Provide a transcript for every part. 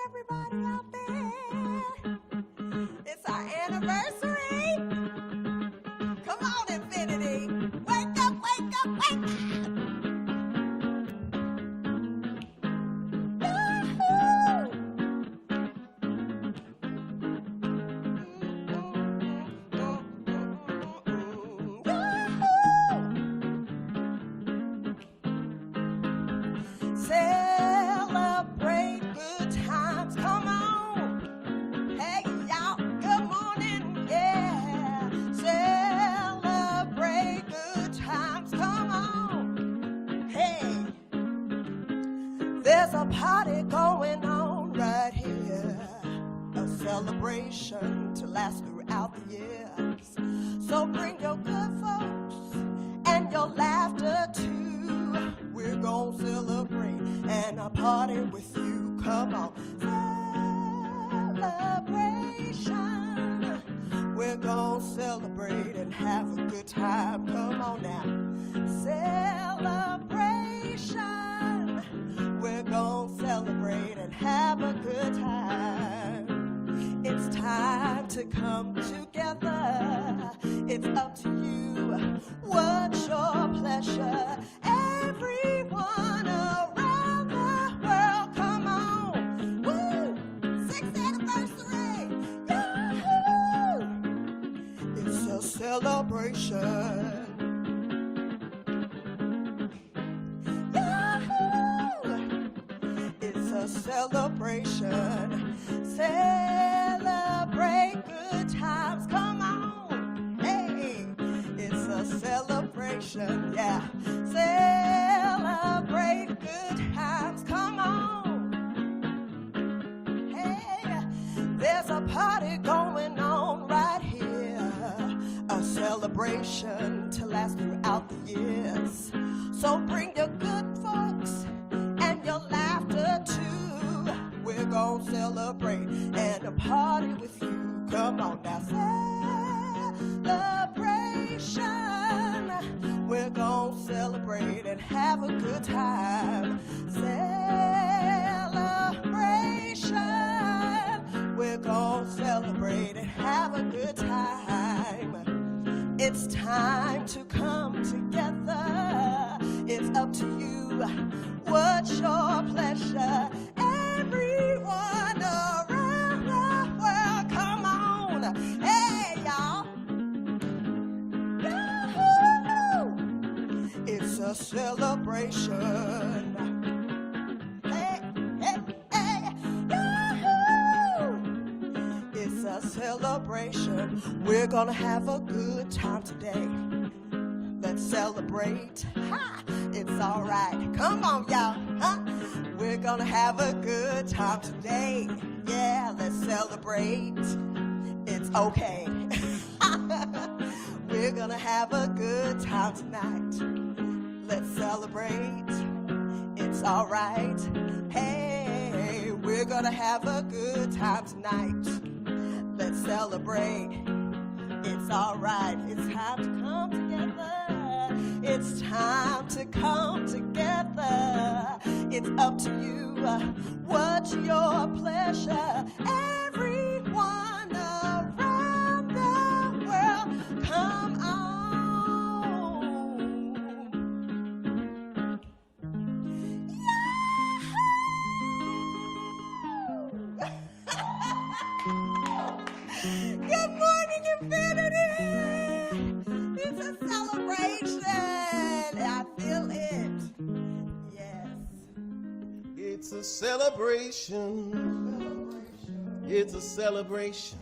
everybody out there. It's our anniversary. Come on, Infinity. Wake up, wake up, wake up. Celebrate good times, come on. Hey, y'all, good morning, yeah. Celebrate good times, come on. Hey, there's a party going on right here, a celebration to last throughout the years. So bring your good folks and your laughter too. We're gonna celebrate and a party with you. Come on, celebration. We're gonna celebrate and have a good time. Come on now, celebration. We're gonna celebrate and have a good time. It's time to come together. It's up to you. What's your pleasure? Everyone around the world, come on. Woo! 6th anniversary. Yahoo! It's a celebration. Yahoo! It's a celebration. Celebrate good times, come on. Hey, it's a celebration, yeah. Celebrate good times, come on. Hey, there's a party going on right here, a celebration to last throughout the years. So bring your good folks and your laughter too. We're gonna celebrate and a party with you. Come on now, celebration. We're gonna celebrate and have a good time. Celebration. We're gonna celebrate and have a good time. It's time to come together. It's up to you. What's your pleasure? Everyone around the world, come on. Hey, y'all. It's a celebration. Hey, hey, hey, yahoo! It's a celebration. We're gonna have a good time today. Let's celebrate. Ha! It's all right. Come on, y'all. Huh? We're gonna have a good time today. Yeah, let's celebrate. It's okay. We're gonna have a good time tonight. Let's celebrate. It's all right. Hey, we're gonna have a good time tonight. Let's celebrate. It's all right. It's time to come together. It's time to come together. It's up to you. What's your pleasure? Everyone around the world, come on. Good morning, Infinity. It's a celebration. I feel it. Yes. It's a celebration. It's a celebration.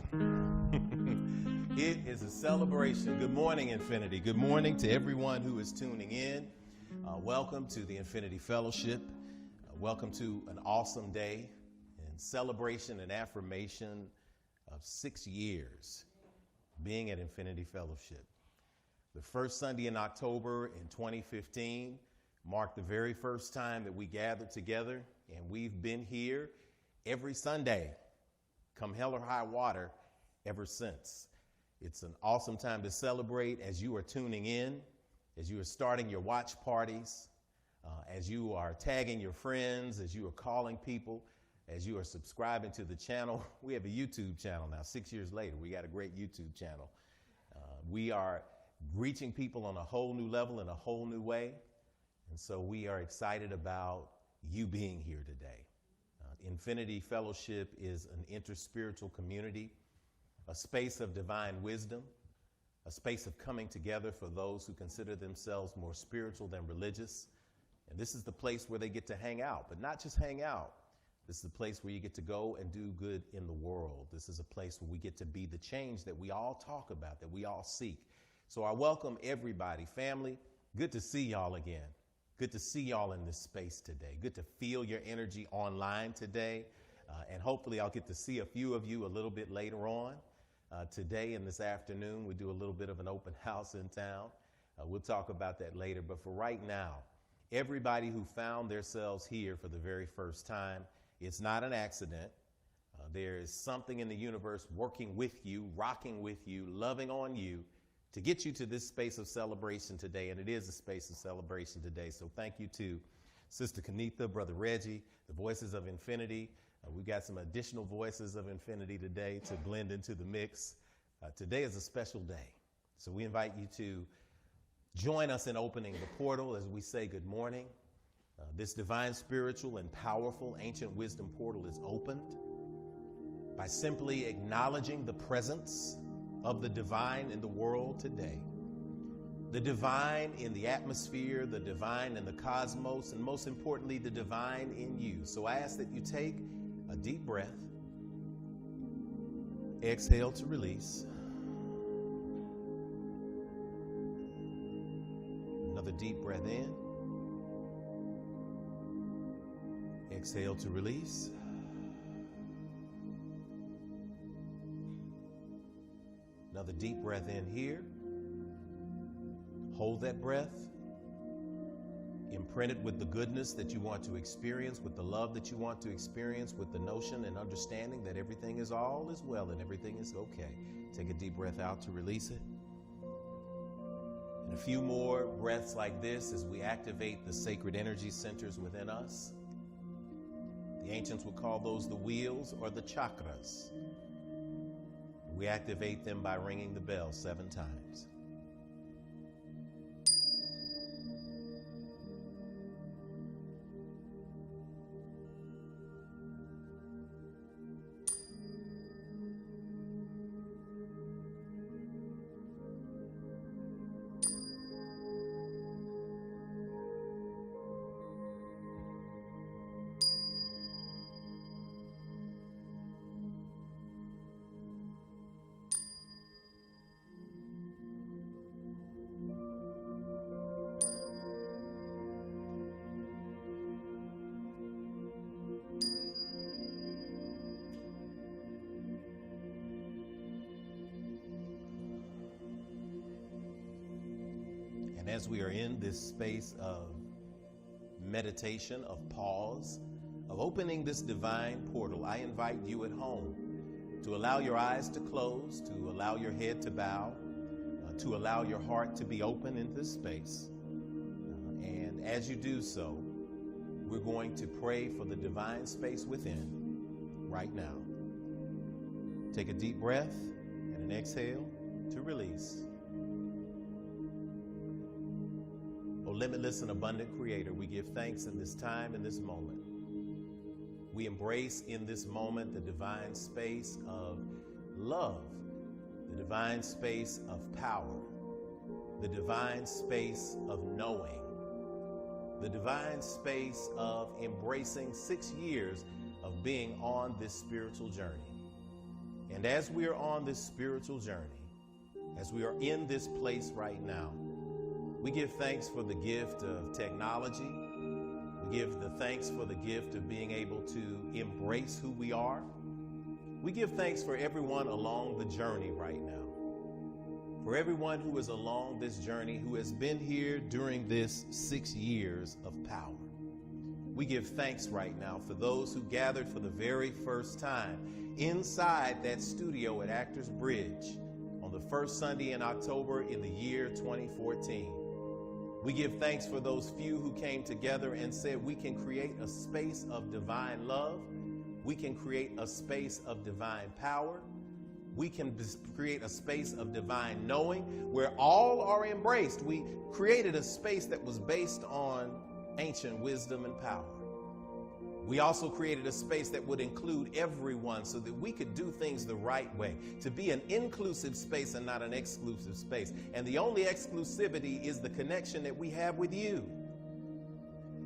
It is a celebration. Good morning, Infinity. Good morning to everyone who is tuning in. Welcome to the Infinity Fellowship. Welcome to an awesome day in celebration and affirmation of 6 years being at Infinity Fellowship. The first Sunday in October in 2015 marked the very first time that we gathered together, and we've been here every Sunday, come hell or high water, ever since. It's an awesome time to celebrate as you are tuning in, as you are starting your watch parties, as you are tagging your friends, as you are calling people. as you are subscribing to the channel. We have a YouTube channel now. 6 years later, we got a great YouTube channel. We are reaching people on a whole new level in a whole new way. And so we are excited about you being here today. Infinity Fellowship is an interspiritual community, a space of divine wisdom, a space of coming together for those who consider themselves more spiritual than religious. And this is the place where they get to hang out, but not just hang out. This is the place where you get to go and do good in the world. This is a place where we get to be the change that we all talk about, that we all seek. So I welcome everybody. Family, good to see y'all again. Good to see y'all in this space today. Good to feel your energy online today. And hopefully I'll get to see a few of you a little bit later on. Today and this afternoon, we do a little bit of an open house in town. We'll talk about that later. But for right now, everybody who found themselves here for the very first time, it's not an accident. There is something in the universe working with you, rocking with you, loving on you to get you to this space of celebration today. And it is a space of celebration today. So thank you to Sister Kanitha, Brother Reggie, the Voices of Infinity. We've got some additional Voices of Infinity today to blend into the mix. Today is a special day. So we invite you to join us in opening the portal as we say good morning. This divine, spiritual, and powerful ancient wisdom portal is opened by simply acknowledging the presence of the divine in the world today. The divine in the atmosphere, the divine in the cosmos, and most importantly, the divine in you. So I ask that you take a deep breath, exhale to release. Another deep breath in. Exhale to release. Another deep breath in here. Hold that breath. Imprint it with the goodness that you want to experience, with the love that you want to experience, with the notion and understanding that everything is all is well and everything is okay. Take a deep breath out to release it. And a few more breaths like this as we activate the sacred energy centers within us. The ancients would call those the wheels or the chakras. We activate them by ringing the bell 7 times. And as we are in this space of meditation, of pause, of opening this divine portal, I invite you at home to allow your eyes to close, to allow your head to bow, to allow your heart to be open in this space. And as you do so, we're going to pray for the divine space within right now. Take a deep breath and an exhale to release. Oh, limitless and abundant Creator, we give thanks in this time, in this moment. We embrace in this moment the divine space of love, the divine space of power, the divine space of knowing, the divine space of embracing 6 years of being on this spiritual journey. And as we are on this spiritual journey, as we are in this place right now, we give thanks for the gift of technology. We give the thanks for the gift of being able to embrace who we are. We give thanks for everyone along the journey right now. For everyone who is along this journey, who has been here during this 6 years of power. We give thanks right now for those who gathered for the very first time inside that studio at Actors Bridge on the first Sunday in October in the year 2014. We give thanks for those few who came together and said we can create a space of divine love, We can create a space of divine power. We can create a space of divine knowing where all are embraced. We created a space that was based on ancient wisdom and power. We also created a space that would include everyone so that we could do things the right way, to be an inclusive space and not an exclusive space. And the only exclusivity is the connection that we have with you.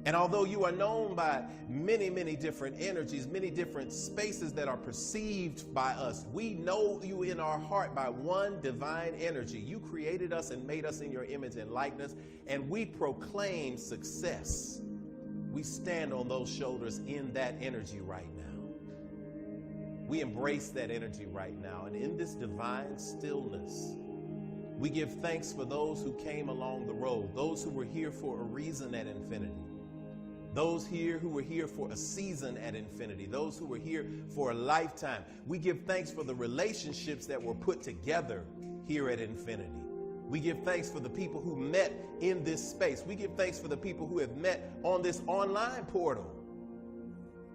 And although you are known by many, many different energies, many different spaces that are perceived by us, we know you in our heart by one divine energy. You created us and made us in your image and likeness, and we proclaim success. We stand on those shoulders in that energy right now. We embrace that energy right now. And in this divine stillness, we give thanks for those who came along the road, those who were here for a reason at infinity. Those here who were here for a season at infinity, those who were here for a lifetime. We give thanks for the relationships that were put together here at infinity. We give thanks for the people who met in this space. We give thanks for the people who have met on this online portal.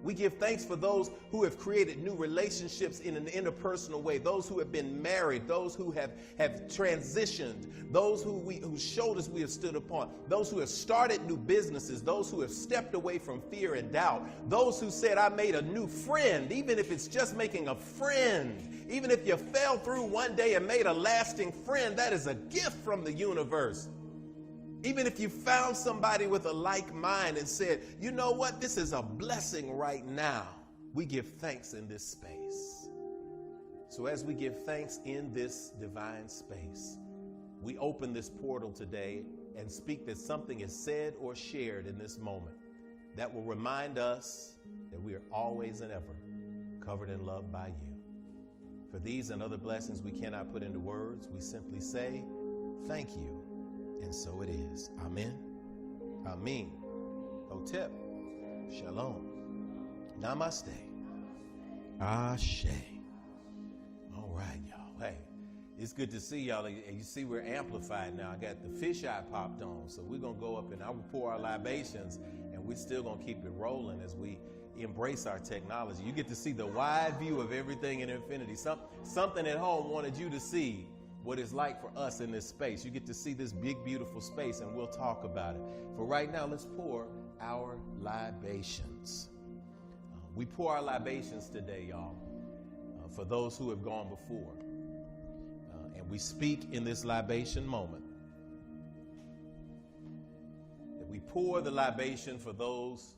We give thanks for those who have created new relationships in an interpersonal way, those who have been married, those who have transitioned, those whose shoulders we have stood upon, those who have started new businesses, those who have stepped away from fear and doubt, those who said, I made a new friend, even if it's just making a friend. Even if you fell through one day and made a lasting friend, that is a gift from the universe. Even if you found somebody with a like mind and said, you know what, this is a blessing right now, we give thanks in this space. So as we give thanks in this divine space, we open this portal today and speak that something is said or shared in this moment that will remind us that we are always and ever covered and loved by you. For these and other blessings we cannot put into words, we simply say, thank you. And so it is. Amen. Amen. Hotep. Shalom. Namaste. Ashe. All right, y'all. Hey, it's good to see y'all. And you see we're amplified now. I got the fisheye popped on. So we're going to go up and I will pour our libations. And we're still going to keep it rolling as we embrace our technology. You get to see the wide view of everything in infinity. Something at home wanted you to see what it's like for us in this space. You get to see this big, beautiful space, and we'll talk about it. For right now, let's pour our libations. We pour our libations today, y'all, for those who have gone before. And we speak in this libation moment that we pour the libation for those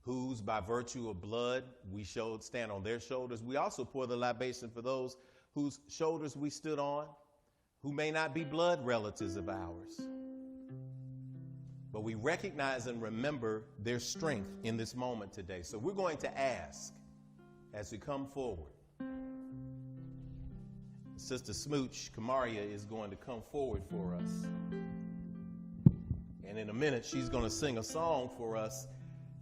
whose, by virtue of blood, we stand on their shoulders. We also pour the libation for those whose shoulders we stood on, who may not be blood relatives of ours. But we recognize and remember their strength in this moment today. So we're going to ask as we come forward. Sister Smooch Kamaria is going to come forward for us. And in a minute, she's going to sing a song for us,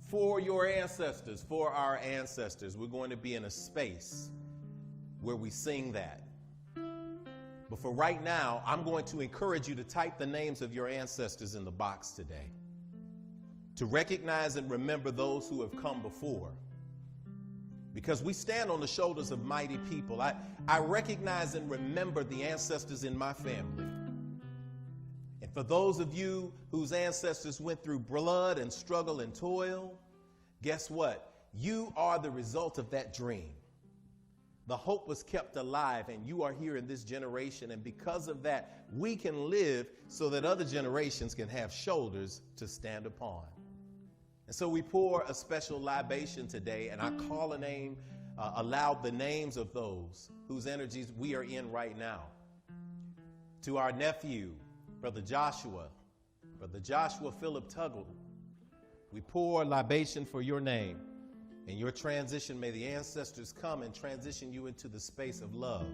for your ancestors, for our ancestors. We're going to be in a space where we sing that. But for right now, I'm going to encourage you to type the names of your ancestors in the box today, to recognize and remember those who have come before. Because we stand on the shoulders of mighty people. I recognize and remember the ancestors in my family. And for those of you whose ancestors went through blood and struggle and toil, guess what? You are the result of that dream. The hope was kept alive, and you are here in this generation. And because of that, we can live so that other generations can have shoulders to stand upon. And so we pour a special libation today, and I call aloud the names of those whose energies we are in right now. To our nephew, Brother Joshua Philip Tuggle, we pour libation for your name. In your transition, may the ancestors come and transition you into the space of love.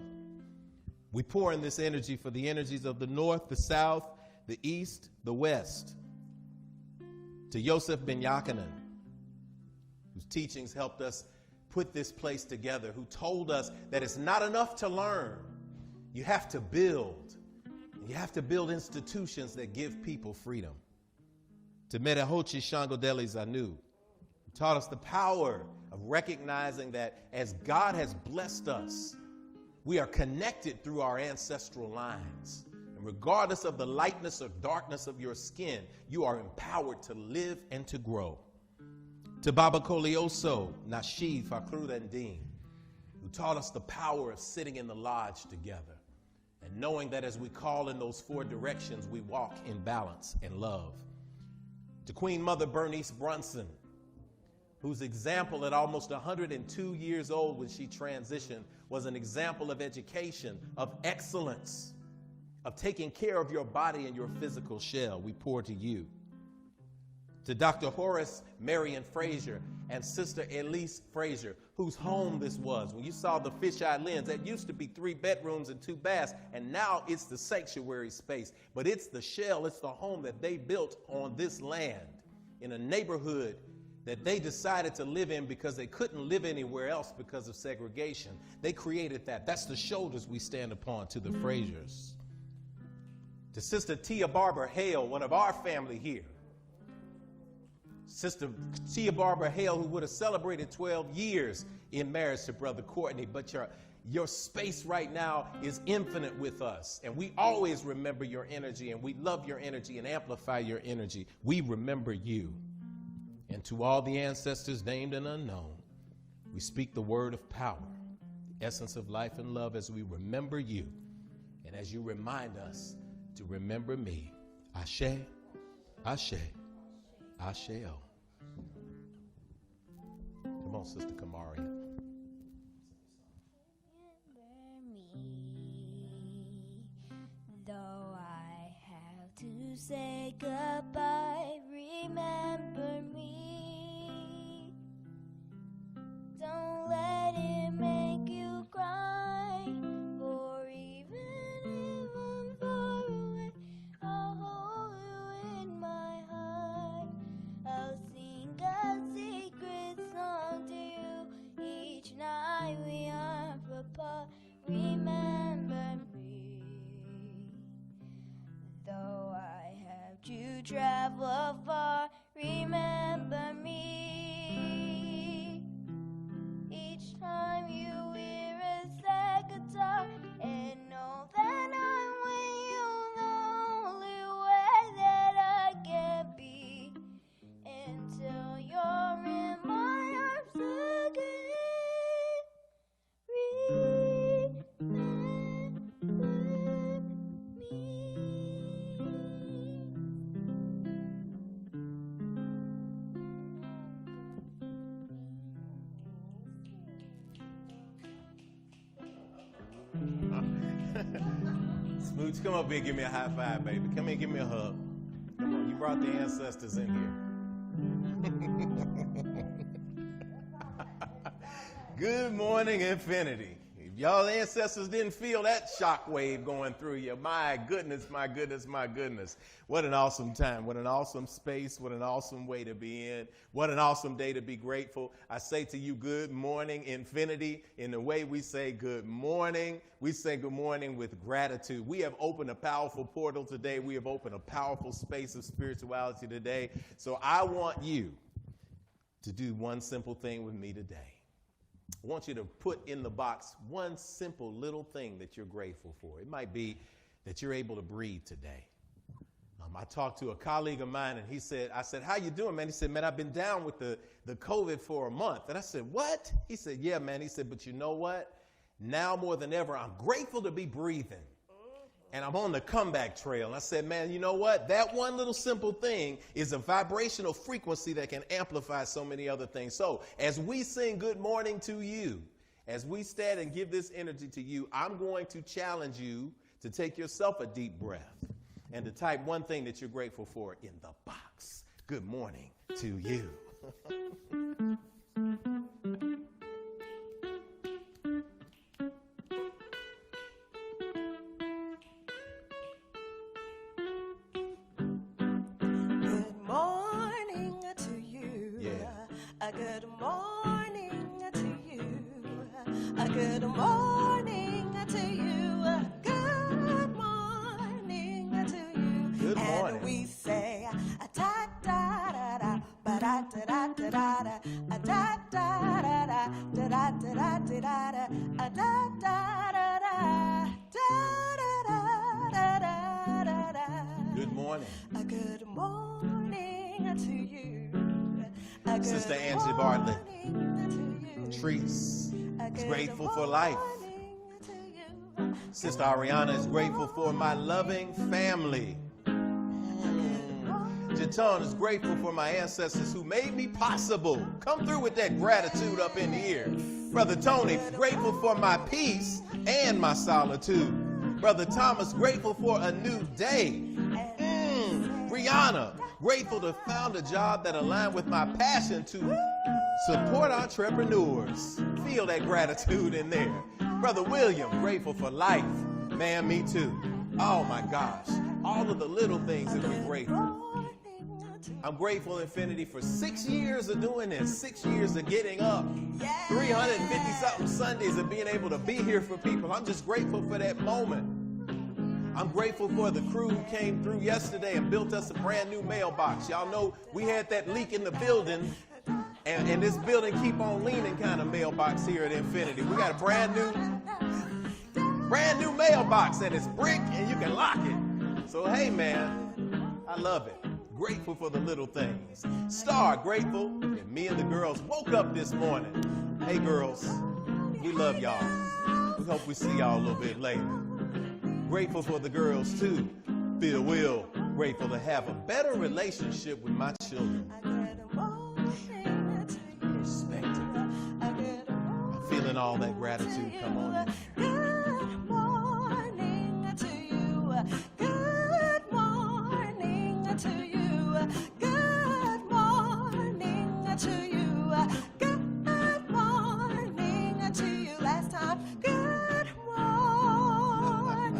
We pour in this energy for the energies of the north, the south, the east, the west. To Yosef Ben Yakinen, whose teachings helped us put this place together, who told us that it's not enough to learn. You have to build. And you have to build institutions that give people freedom. To Medehochi Shangodeli Zanu, taught us the power of recognizing that as God has blessed us, we are connected through our ancestral lines. And regardless of the lightness or darkness of your skin, you are empowered to live and to grow. To Baba Kolioso, Nashiv, Fakrudandin, who taught us the power of sitting in the lodge together and knowing that as we call in those four directions, we walk in balance and love. To Queen Mother Bernice Brunson, whose example at almost 102 years old when she transitioned was an example of education, of excellence, of taking care of your body and your physical shell. We pour to you. To Dr. Horace Marion Frazier and Sister Elise Frazier, whose home this was. When you saw the fisheye lens, that used to be 3 bedrooms and 2 baths, and now it's the sanctuary space. But it's the shell, it's the home that they built on this land in a neighborhood that they decided to live in because they couldn't live anywhere else because of segregation. They created that. That's the shoulders we stand upon, to the Fraziers. To Sister Tia Barbara Hale, one of our family here. Sister Tia Barbara Hale, who would have celebrated 12 years in marriage to Brother Courtney, but your space right now is infinite with us. And we always remember your energy, and we love your energy and amplify your energy. We remember you. And to all the ancestors named and unknown, we speak the word of power, the essence of life and love as we remember you and as you remind us to remember me. Ashe, Ashe, Asheo. Come on, Sister Kamari. Remember me, though I have to say goodbye. Remember me. Don't let it make you cry, or even if I'm far away, I'll hold you in my heart. I'll sing a secret song to you each night we are apart. Remember me, though I have to travel far. Remember me, each time you hear a sad guitar, and know that I'm with you the only way that I can be, until you're in my arms again. Smooch, come up here and give me a high five, baby. Come here and give me a hug. Come on, you brought the ancestors in here. Good morning, Infinity. If y'all ancestors didn't feel that shockwave going through you, my goodness, my goodness, my goodness. What an awesome time. What an awesome space. What an awesome way to be in. What an awesome day to be grateful. I say to you, good morning, Infinity. In the way we say good morning, we say good morning with gratitude. We have opened a powerful portal today. We have opened a powerful space of spirituality today. So I want you to do one simple thing with me today. I want you to put in the box one simple little thing that you're grateful for. It might be that you're able to breathe today. I talked to a colleague of mine, and I said, how you doing, man? He said, man, I've been down with the COVID for a month. And I said, what? He said, yeah, man. He said, but you know what? Now more than ever, I'm grateful to be breathing. And I'm on the comeback trail. And I said, man, you know what? That one little simple thing is a vibrational frequency that can amplify so many other things. So as we sing good morning to you, as we stand and give this energy to you, I'm going to challenge you to take yourself a deep breath and to type one thing that you're grateful for in the box. Good morning to you. Good morning to you. Good morning to you. Good morning to you. Good morning. And we say da da da da ba da da da da da da da da say da da da da da da da da da da. Good morning. Good morning to you. Sister Angie Bartlett. Treese is grateful for life. Sister Ariana is grateful for my loving family. Jaton is grateful for my ancestors who made me possible. Come through with that gratitude up in here. Brother Tony, grateful for my peace and my solitude. Brother Thomas, grateful for a new day. Brianna, grateful to found a job that aligned with my passion to support entrepreneurs. Feel that gratitude in there. Brother William, grateful for life. Man, me too. Oh my gosh. All of the little things that we're grateful. I'm grateful, Infinity, for 6 years of doing this, 6 years of getting up, 350-something Sundays of being able to be here for people. I'm just grateful for that moment. I'm grateful for the crew who came through yesterday and built us a brand new mailbox. Y'all know we had that leak in the building, and this building keep on leaning kind of mailbox here at Infinity. We got a brand new mailbox, and it's brick, and you can lock it. So, hey, man, I love it. Grateful for the little things. Star, grateful. And me and the girls woke up this morning. Hey, girls, we love y'all. We hope we see y'all a little bit later. Grateful for the girls, too. Phil Will, grateful to have a better relationship with my children. Perspective. I'm feeling all that gratitude come on in. Good morning to you. Good morning to you. Good morning to you. Good morning to you. Last time. Good morning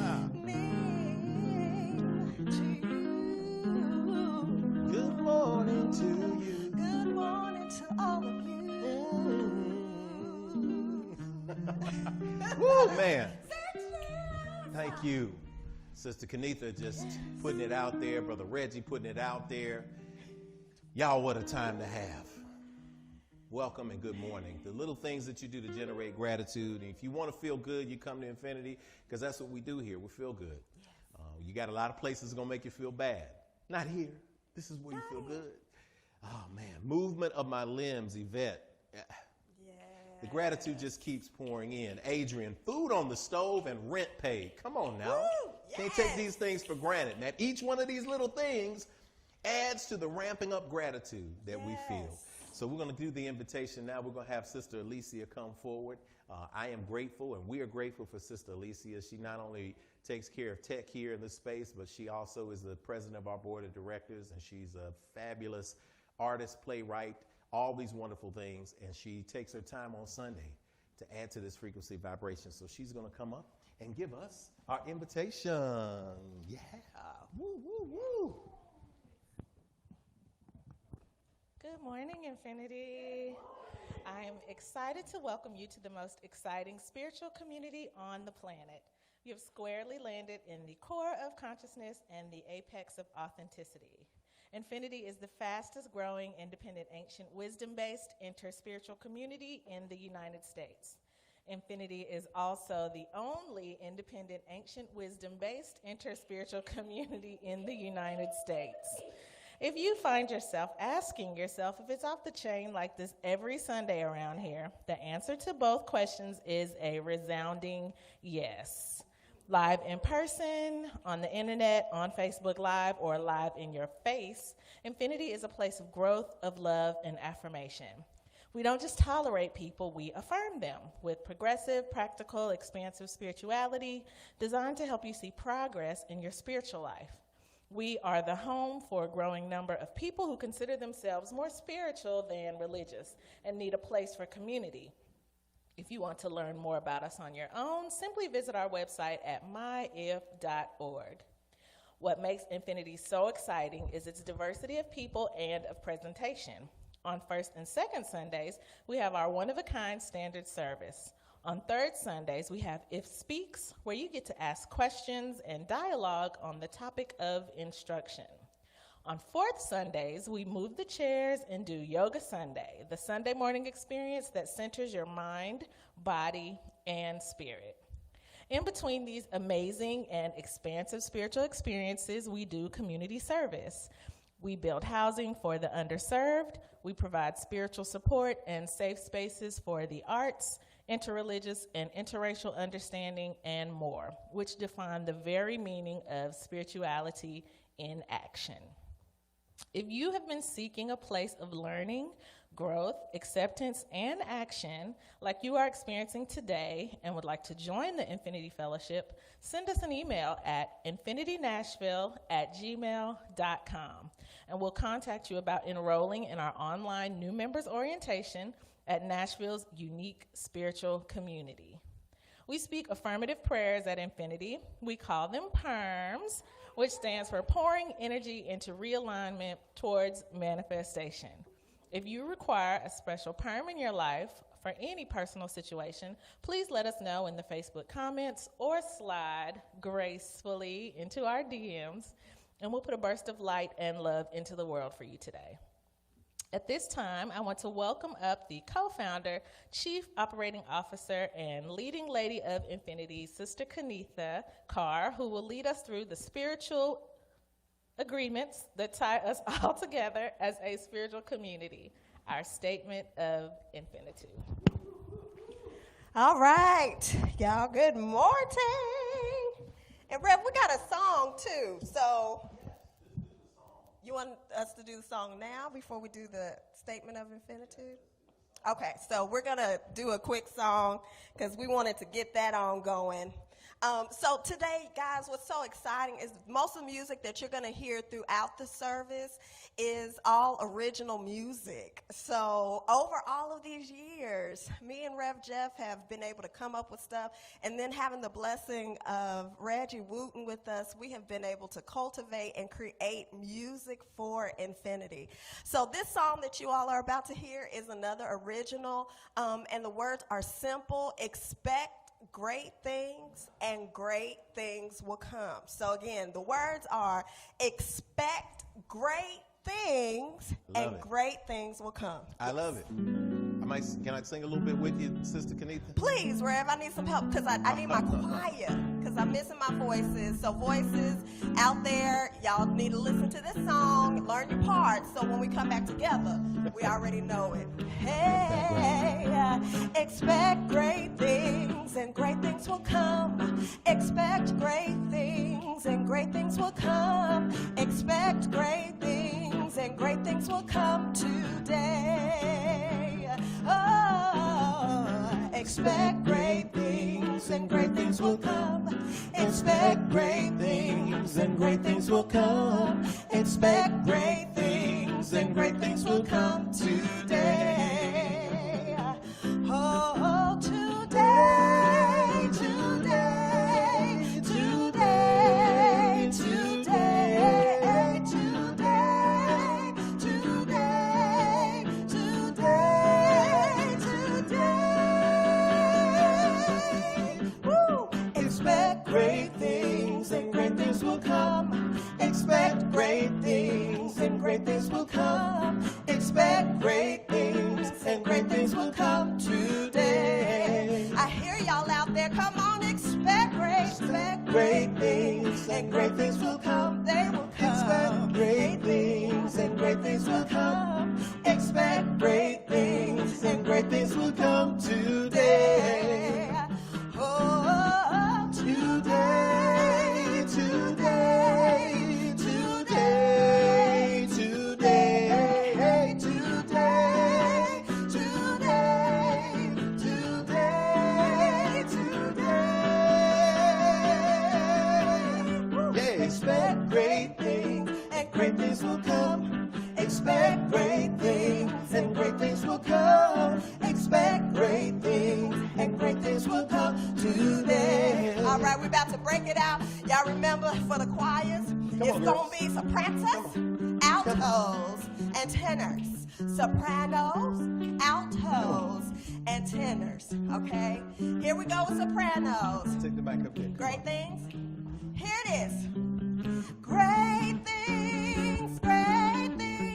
to you. Good morning to you. Good morning to all of you. Woo, man. Thank you. Sister Kenitha just putting it out there. Brother Reggie putting it out there. Y'all, what a time to have. Welcome and good morning. The little things that you do to generate gratitude. And if you want to feel good, you come to Infinity, because that's what we do here. We feel good. You got a lot of places that's going to make you feel bad. Not here. This is where you feel good. Oh, man. Movement of my limbs, Yvette. The gratitude just keeps pouring in. Adrian, food on the stove and rent paid. Come on now. Woo, Can't take these things for granted. Now, each one of these little things adds to the ramping up gratitude that we feel. So we're going to do the invitation now. We're going to have Sister Alicia come forward. I am grateful, and we are grateful for Sister Alicia. She not only takes care of tech here in this space, but she also is the president of our board of directors, and she's a fabulous artist, playwright, all these wonderful things, and she takes her time on Sunday to add to this frequency vibration. So she's going to come up and give us our invitation. Yeah. Woo, woo, woo. Good morning, Infinity. I am excited to welcome you to the most exciting spiritual community on the planet. You have squarely landed in the core of consciousness and the apex of authenticity. Infinity is the fastest growing independent ancient wisdom-based interspiritual community in the United States. Infinity is also the only independent ancient wisdom-based interspiritual community in the United States. If you find yourself asking yourself if it's off the chain like this every Sunday around here, the answer to both questions is a resounding yes. Live in person, on the internet, on Facebook Live, or live in your face, Infinity is a place of growth, of love, and affirmation. We don't just tolerate people, we affirm them with progressive, practical, expansive spirituality designed to help you see progress in your spiritual life. We are the home for a growing number of people who consider themselves more spiritual than religious and need a place for community. If you want to learn more about us on your own, simply visit our website at myif.org. What makes Infinity so exciting is its diversity of people and of presentation. On first and second Sundays, we have our one-of-a-kind standard service. On third Sundays, we have If Speaks, where you get to ask questions and dialogue on the topic of instruction. On fourth Sundays, we move the chairs and do Yoga Sunday, the Sunday morning experience that centers your mind, body, and spirit. In between these amazing and expansive spiritual experiences, we do community service. We build housing for the underserved. We provide spiritual support and safe spaces for the arts, interreligious and interracial understanding, and more, which define the very meaning of spirituality in action. If you have been seeking a place of learning, growth, acceptance, and action like you are experiencing today and would like to join the Infinity Fellowship, send us an email at infinitynashville@gmail.com, and we'll contact you about enrolling in our online new members orientation at Nashville's unique spiritual community. We speak affirmative prayers at Infinity. We call them PERMs, which stands for pouring energy into realignment towards manifestation. If you require a special perm in your life for any personal situation, please let us know in the Facebook comments or slide gracefully into our DMs, and we'll put a burst of light and love into the world for you today. At this time, I want to welcome up the co-founder, Chief Operating Officer, and leading lady of Infinity, Sister Kenitha Carr, who will lead us through the spiritual agreements that tie us all together as a spiritual community, our statement of infinitude. All right, y'all, good morning. And Rev, we got a song too, so you want us to do the song now before we do the statement of infinitude? Okay, so we're going to do a quick song because we wanted to get that on going. So today, guys, what's so exciting is most of the music that you're going to hear throughout the service is all original music. So over all of these years, me and Rev Jeff have been able to come up with stuff, and then having the blessing of Reggie Wooten with us, we have been able to cultivate and create music for infinity. So this song that you all are about to hear is another original, and the words are simple: expect great things and great things will come. So again, the words are expect great things and great things will come. I love it. Can I sing a little bit with you, Sister Kenitha? Please, Rev, I need some help because I need my choir because I'm missing my voices. So voices out there, y'all need to listen to this song, learn your parts, so when we come back together, we already know it. Hey, expect great things and great things will come. Expect great things and great things will come. Expect great things and great things will come today. Oh, expect great things and great things will come. Expect great things and great things will come. Expect great things and great things will come today. Oh, today, today, today, today, today, today, today, today. Woo! Expect great things and great things will come. Expect great things and great things will come. Expect great things and great things will come today. I hear y'all out there. Come on, expect great things and great things will come. They will come. Expect great things and great things will come. Expect great things and great things will come today. Oh, today, today, today, today, today, today, today, today. Yeah. Expect great things and great things will come. Expect great things and great things will come. Expect great things and great things will come today. All right, we're about to break it out. Y'all remember for the choirs, it's going to be sopranos, altos, and tenors. Sopranos, altos, and tenors. Okay? Here we go with sopranos. Take the mic up there. Great things. Here it is. Great things, great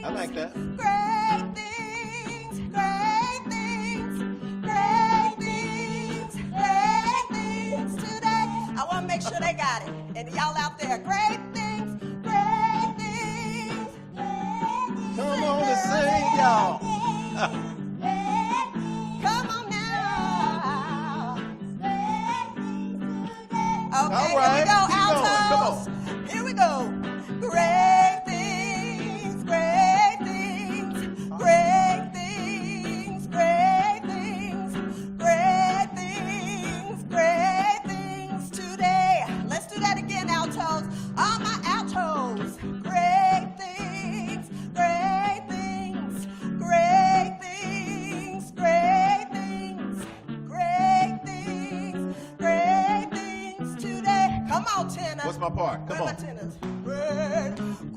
I like that. Great things, great things, great things, great things today. I want to make sure they got it. And y'all out there, great things, great things, great things. Come on and sing, y'all. Come on now. Okay, All right, here we go, keep going. Come altos. Here we go. Great things, great things, great things, great things, great things, great things today. Let's do that again, altos. All my altos. Great things, great things, great things, great things, great things, great things today. Come on, tenor. What's my part? Come Where on. my tenors?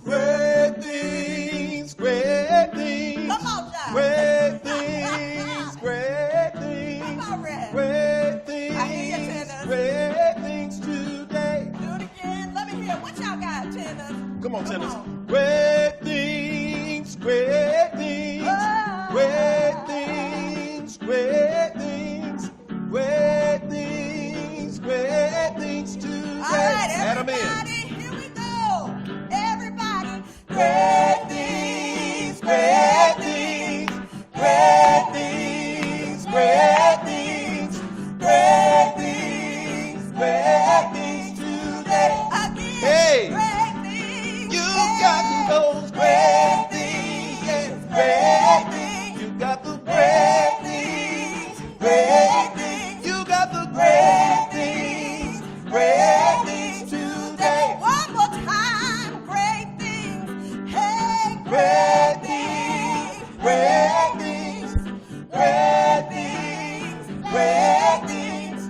Great things, great things. Come on, John. Great things, great things. Come on, Red. Great I hear you, things, tenors. great things today. Do it again. Let me hear. What y'all got, tenors? Come on, tenors. on. Great things, great things. Oh. Great things, great things. Great things, great things today. All right, Add 'em in. everybody, here we go. Everybody, great things, great things, great things, great things, great things, great things today. Again, Hey. great things. You got those great things, great things. You got the great things, great things. You got the great things, great things today. One more time, great things. Hey, Great things, great things, great things, great things,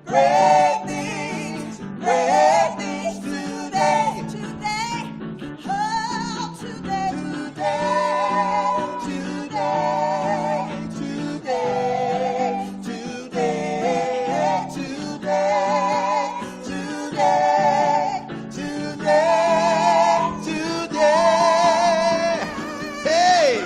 great things, great things today. Today, oh, today, Hey!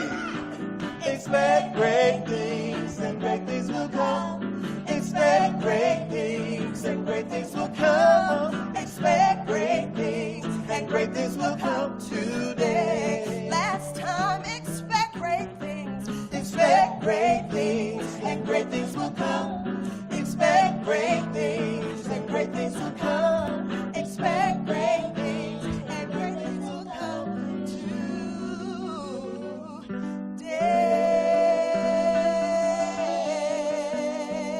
Expect great things and great things will come. Expect great things and great things will come. Expect great things and great things will come today. last time, expect great things. Expect great things and great things will come. Expect great things and great things will come. Expect great things and great things will come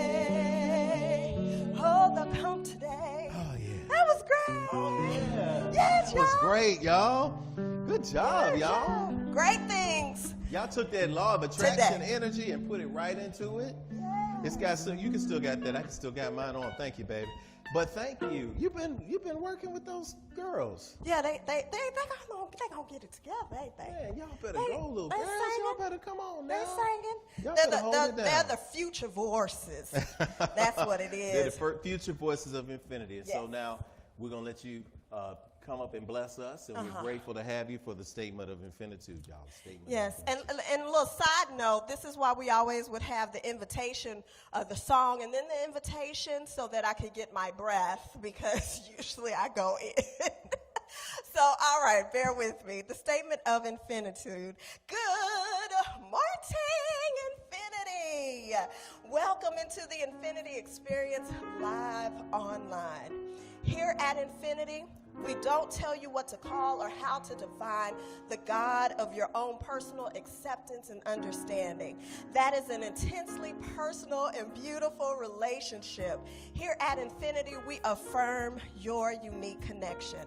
Today. Oh, they'll come today. Oh, yeah. That was great. Oh, yeah. Yes, That was y'all. great, y'all. Good job, Yes, y'all. Great things. Y'all took that law of attraction Today. energy and put it right into it. It's got some. You can still got that. I can still got mine on. Thank you, baby. But thank you. You've been working with those girls. Yeah, they gonna get it together, ain't they? Man, y'all better They- go, little they girls. Y'all singing. better come on They're now. singing. Y'all They're better hold it they're down. the future voices. That's what it They're is. the future voices of infinity. And so Yes. now we're gonna let you come up and bless us, and we're grateful to have you for the statement of infinitude, y'all. Statement of Yes, infinitude. and a little side note, this is why we always would have the invitation, the song, and then the invitation so that I could get my breath, because usually I go in. So, all right, bear with me. The statement of infinitude. Good morning, infinity. Welcome into the Infinity Experience live online. Here at Infinity, we don't tell you what to call or how to define the God of your own personal acceptance and understanding. That is an intensely personal and beautiful relationship. Here at Infinity, we affirm your unique connection.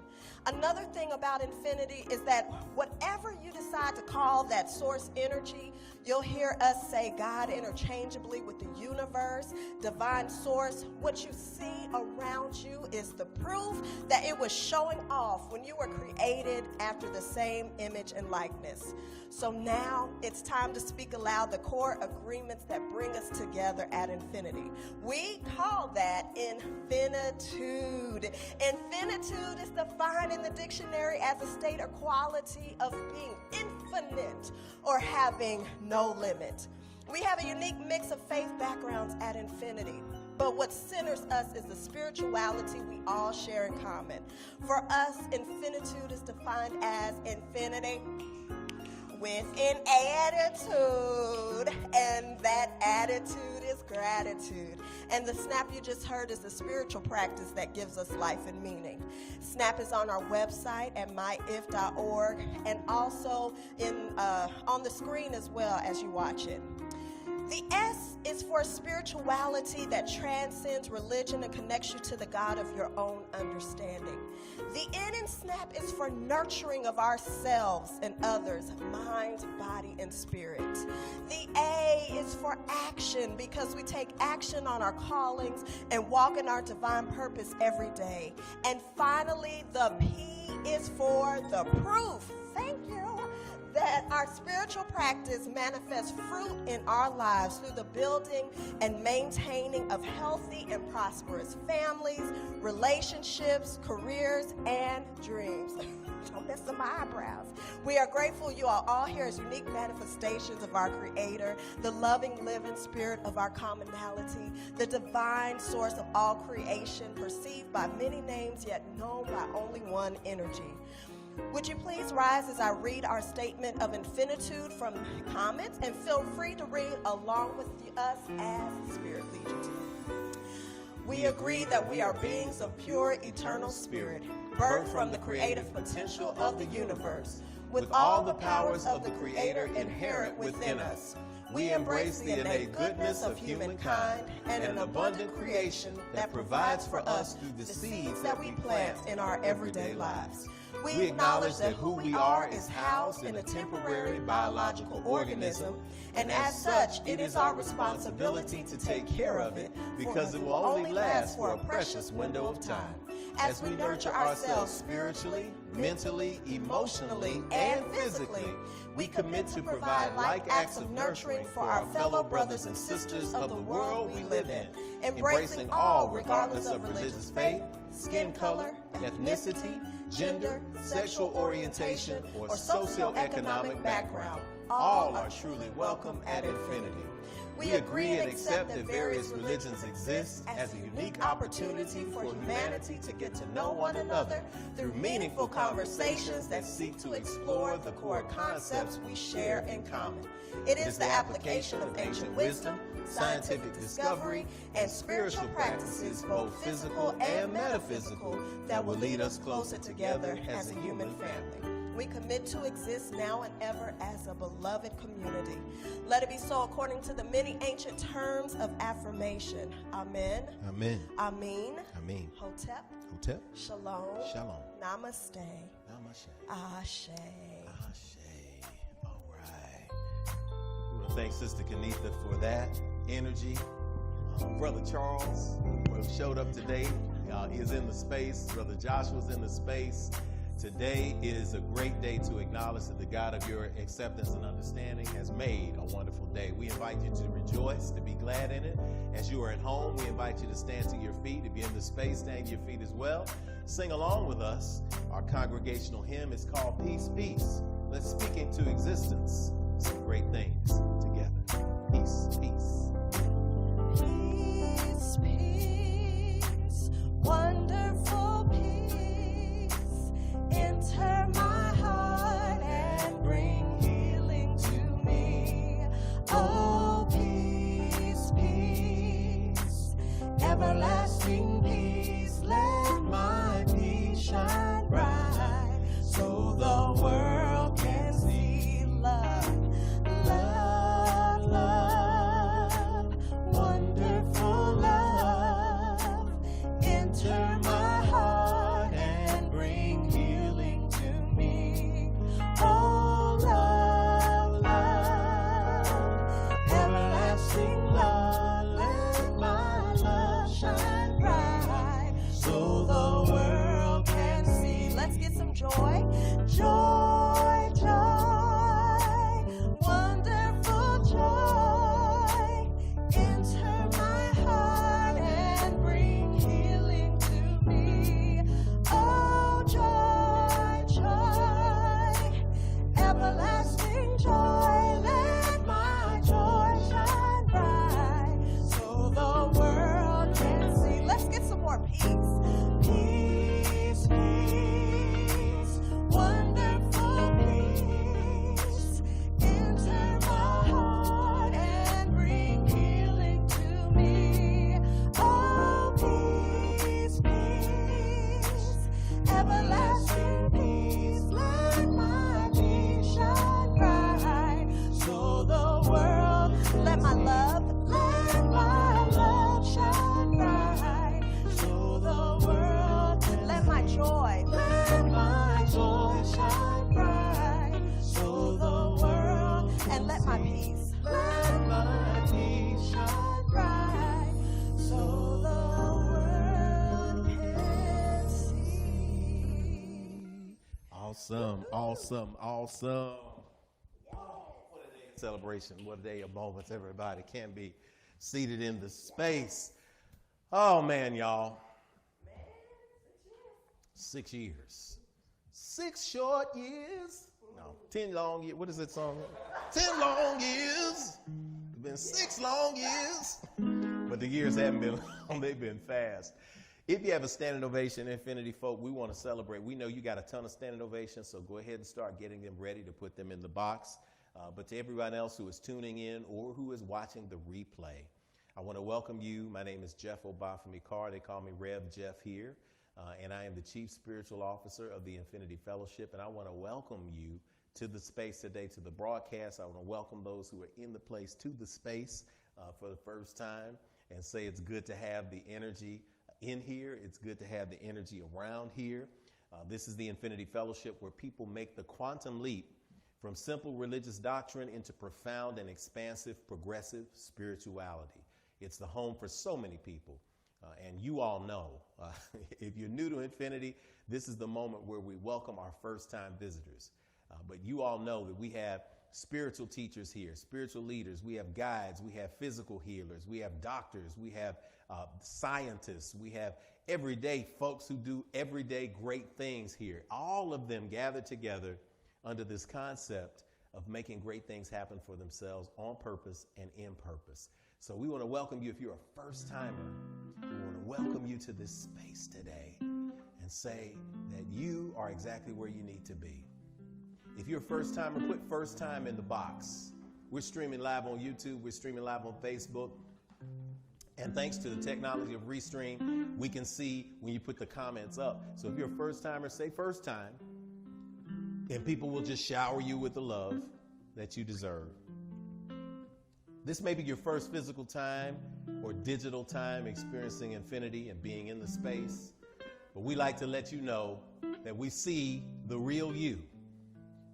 Another thing about Infinity is that whatever you decide to call that source energy, you'll hear us say God interchangeably with the universe, divine source, what you see around you is the proof that it was showing off when you were created after the same image and likeness. So now it's time to speak aloud the core agreements that bring us together at infinity. We call that infinitude. Infinitude is defined in the dictionary as a state or quality of being infinite or having no limit. We have a unique mix of faith backgrounds at infinity. But what centers us is the spirituality we all share in common. For us, infinitude is defined as infinity with an attitude, and that attitude is gratitude. And the snap you just heard is the spiritual practice that gives us life and meaning. Snap is on our website at myif.org and also on the screen as well as you watch it. The S is for spirituality that transcends religion and connects you to the God of your own understanding. The N in SNAP is for nurturing of ourselves and others, mind, body, and spirit. The A is for action because we take action on our callings and walk in our divine purpose every day. And finally, the P is for the proof. Thank you. That our spiritual practice manifests fruit in our lives through the building and maintaining of healthy and prosperous families, relationships, careers, and dreams. Don't mess up my eyebrows. We are grateful you are all here as unique manifestations of our Creator, the loving, living spirit of our commonality, the divine source of all creation, perceived by many names yet known by only one energy. Would you please rise as I read our statement of infinitude from the comments, and feel free to read along with us as the Spirit leads you to. We agree that we are beings of pure, eternal spirit, birthed from the creative potential of the universe, with all the powers of the Creator inherent within us. We embrace the innate goodness of humankind and an abundant creation that provides for us through the seeds that we plant in our everyday lives. We acknowledge that who we are is housed in a temporary biological organism, and as such, it is our responsibility to take care of it because it will only last for a precious window of time. As we nurture ourselves spiritually, mentally, emotionally, and physically, we commit to provide like acts of nurturing for our fellow brothers and sisters of the world we live in, embracing all regardless of religious faith, skin color, ethnicity, gender, sexual orientation, or socioeconomic background. All are truly welcome at infinity. We agree and accept that various religions exist as a unique opportunity for humanity to get to know one another through meaningful conversations that seek to explore the core concepts we share in common. It is the application of ancient wisdom, scientific discovery, and spiritual practices, both physical and metaphysical, that will lead us closer together as a human family. We commit to exist now and ever as a beloved community. Let it be so according to the many ancient terms of affirmation. Amen. Amen. Amen. Amen. Hotep. Hotep. Shalom. Shalom. Namaste. Namaste. Ashe. Ashe. All right. We want to thank Sister Kenitha for that energy. Brother Charles, who showed up today, is in the space. Brother Joshua's in the space. Today is a great day to acknowledge that the God of your acceptance and understanding has made a wonderful day. We invite you to rejoice, to be glad in it. As you are at home, we invite you to stand to your feet. If you're in the space, stand to your feet as well. Sing along with us. Our congregational hymn is called Peace, Peace. Let's speak into existence some great things together. Peace, peace. Peace, peace, wonderful peace, enter my heart and bring healing to me. Oh, peace, peace, everlasting peace, let my peace shine bright, so the world can see love, love, love, wonderful love, enter my heart and bring healing to me. Oh, love, love, everlasting love, joy, joy, joy, wonderful joy. Enter my heart and bring healing to me. Oh, joy, joy, everlasting joy. Let my joy shine bright so the world can see. Let's get some more peace. Peace, peace, wonderful peace. Enter my heart and bring healing to me. Oh, peace, peace, everlasting peace. Let my peace shine bright so the world. Let my love shine bright so the world. Let my joy shine bright so the world. And let my peace shine bright so the world can see. Awesome, awesome, awesome. What a day of celebration. What a day of moments. Everybody can be seated in the space. Oh, man, y'all. 6 years. 6 short years. No, 10 long years. What is that song? 10 long years. It's been 6 long years. But the years haven't been long. They've been fast. If you have a standing ovation, Infinity folk, we want to celebrate. We know you got a ton of standing ovations, so go ahead and start getting them ready to put them in the box. But to everyone else who is tuning in or who is watching the replay, I want to welcome you. My name is Jeff Obafemi Carr. They call me Rev Jeff here. And I am the Chief Spiritual Officer of the Infinity Fellowship. And I want to welcome you to the space today, to the broadcast. I want to welcome those who are in the place to the space for the first time and say it's good to have the energy in here. It's good to have the energy around here. This is the Infinity Fellowship, where people make the quantum leap from simple religious doctrine into profound and expansive progressive spirituality. It's the home for so many people. And you all know, if you're new to Infinity, this is the moment where we welcome our first-time visitors. But you all know that we have spiritual teachers here, spiritual leaders. We have guides. We have physical healers. We have doctors. We have scientists. We have everyday folks who do everyday great things here. All of them gathered together under this concept of making great things happen for themselves on purpose and in purpose. So we want to welcome you. If you're a first timer, we want to welcome you to this space today and say that you are exactly where you need to be. If you're a first timer, put first time in the box. We're streaming live on YouTube. We're streaming live on Facebook. And thanks to the technology of Restream, we can see when you put the comments up. So if you're a first timer, say first time. And people will just shower you with the love that you deserve. This may be your first physical time or digital time experiencing Infinity and being in the space. But we like to let you know that we see the real you.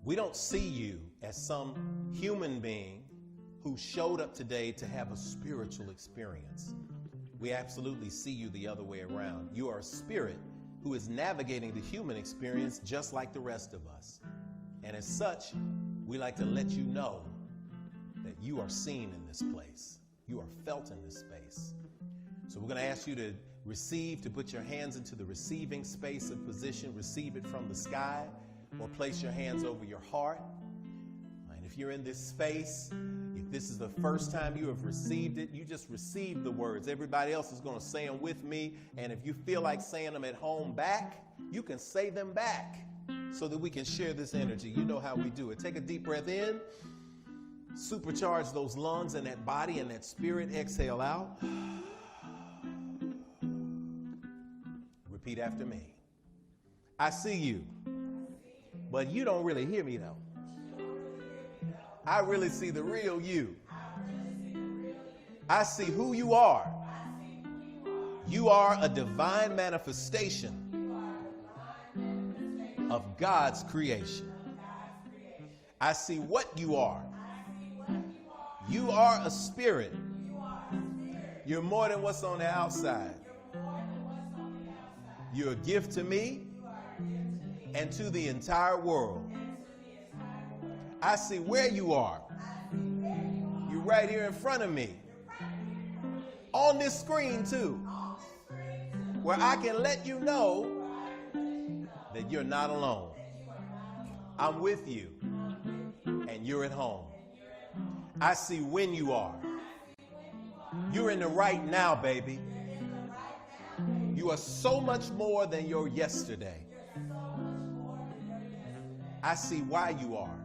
We don't see you as some human being who showed up today to have a spiritual experience. We absolutely see you the other way around. You are a spirit who is navigating the human experience just like the rest of us. And as such, we like to let you know that you are seen in this place. You are felt in this space. So we're going to ask you to receive, to put your hands into the receiving space of position, receive it from the sky, or place your hands over your heart. And if you're in this space, if this is the first time you have received it, you just receive the words. Everybody else is going to say them with me. And if you feel like saying them at home back, you can say them back so that we can share this energy. You know how we do it. Take a deep breath in. Supercharge those lungs and that body and that spirit. Exhale out. Repeat after me. I see you, but you don't really hear me though. I really see the real you. I see who you are. You are a divine manifestation of God's creation. I see what you are. You are a spirit. You're more than what's on the outside. You're a gift to me, and to the entire world. I see where you are. You're right here in front of me. On this screen too, where I can let you know that you're not alone. I'm with you, and you're at home. I see when you are. You're in the right now, baby. You are so much more than your yesterday. I see why you are.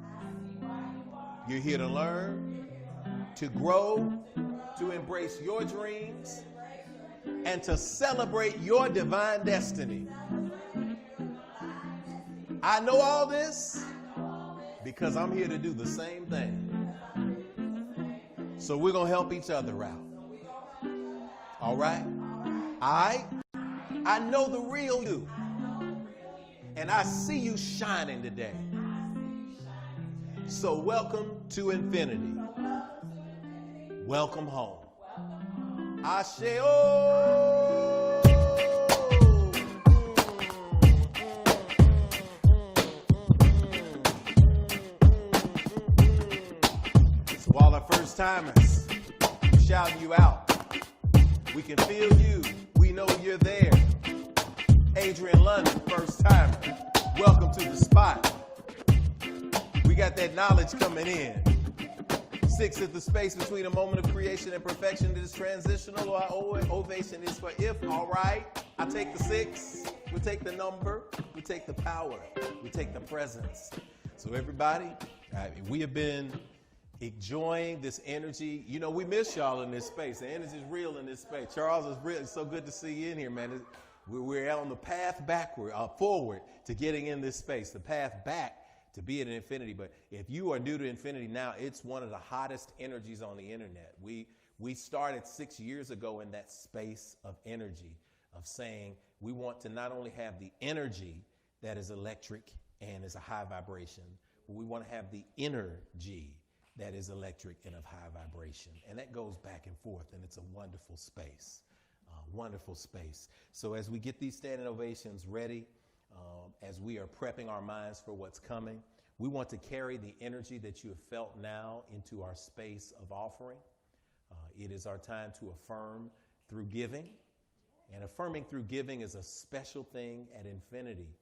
You're here to learn, to grow, to embrace your dreams, and to celebrate your divine destiny. I know all this because I'm here to do the same thing. So we're going to help each other out. All right? I know the real you. And I see you shining today. So welcome to infinity. Welcome home. Ashe. So all our first timers, shouting you out. We can feel you. We know you're there. Adrian London, first timer. Welcome to the spot. We got that knowledge coming in. 6 is the space between a moment of creation and perfection that is transitional. Our ovation is for if. All right. I take the 6. We take the number. We take the power. We take the presence. So everybody, we have been enjoying this energy. You know, we miss y'all in this space. The energy is real in this space. Charles, is real. It's so good to see you in here, man. We're on the path forward to getting in this space. The path back to be at infinity. But if you are new to infinity now, it's one of the hottest energies on the internet. We started 6 years ago in that space of energy, of saying we want to not only have the energy that is electric and is a high vibration, but we want to have the energy that is electric and of high vibration. And that goes back and forth, and it's a wonderful space. Wonderful space. So as we get these standing ovations ready, as we are prepping our minds for what's coming, we want to carry the energy that you have felt now into our space of offering. It is our time to affirm through giving. And affirming through giving is a special thing at Infinity.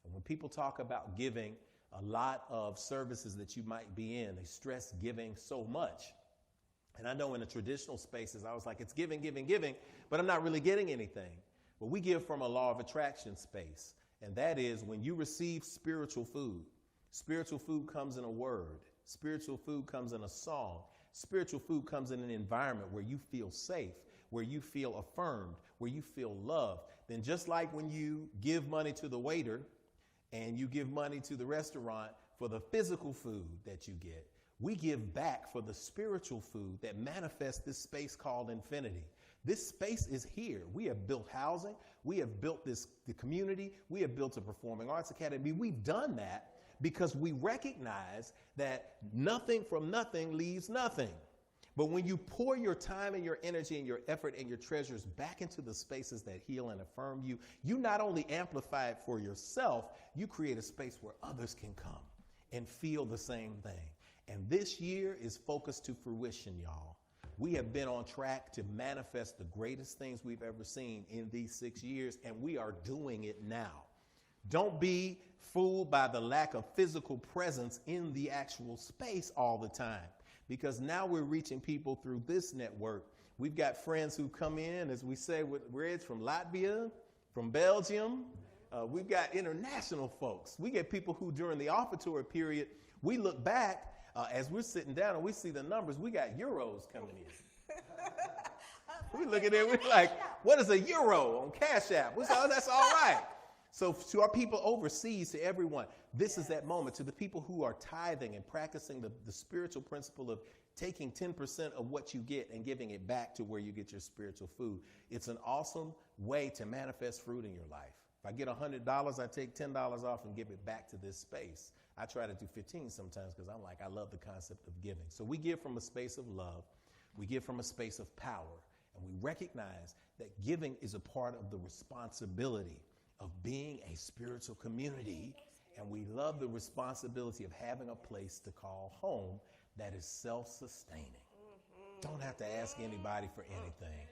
And when people talk about giving, a lot of services that you might be in, they stress giving so much. And I know in the traditional spaces, I was like, it's giving, giving, giving, but I'm not really getting anything. But we give from a law of attraction space. And that is when you receive spiritual food comes in a word. Spiritual food comes in a song. Spiritual food comes in an environment where you feel safe, where you feel affirmed, where you feel loved. Then just like when you give money to the waiter and you give money to the restaurant for the physical food that you get, we give back for the spiritual food that manifests this space called infinity. This space is here. We have built housing. We have built the community. We have built a performing arts academy. We've done that because we recognize that nothing from nothing leaves nothing. But when you pour your time and your energy and your effort and your treasures back into the spaces that heal and affirm you, you not only amplify it for yourself, you create a space where others can come and feel the same thing. And this year is focused to fruition, y'all. We have been on track to manifest the greatest things we've ever seen in these 6 years, and we are doing it now. Don't be fooled by the lack of physical presence in the actual space all the time, because now we're reaching people through this network. We've got friends who come in, as we say, with Reds from Latvia, from Belgium. We've got international folks. We get people who during the Offertory period, we look back as we're sitting down and we see the numbers, we got euros coming in. We look at it, we're like, what is a euro on CashApp? That's all right. So to our people overseas, to everyone, this is that moment. To the people who are tithing and practicing the spiritual principle of taking 10% of what you get and giving it back to where you get your spiritual food. It's an awesome way to manifest fruit in your life. If I get $100, I take $10 off and give it back to this space. I try to do 15 sometimes because I'm like, I love the concept of giving. So we give from a space of love. We give from a space of power. And we recognize that giving is a part of the responsibility of being a spiritual community And we love the responsibility of having a place to call home that is self-sustaining. Don't have to ask anybody for anything.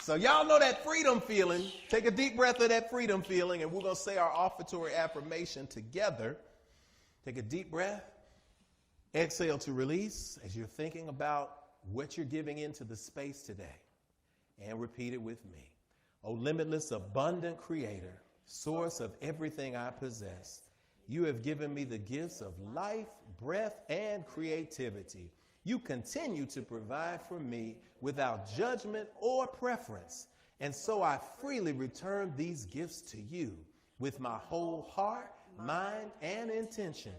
So y'all know that freedom feeling. Take a deep breath of that freedom feeling, and we're going to say our offertory affirmation together. Take a deep breath. Exhale to release as you're thinking about what you're giving into the space today. And repeat it with me. O limitless, abundant creator, source of everything I possess, you have given me the gifts of life, breath, and creativity. You continue to provide for me without judgment or preference. And so I freely return these gifts to you with my whole heart, mind, and intention,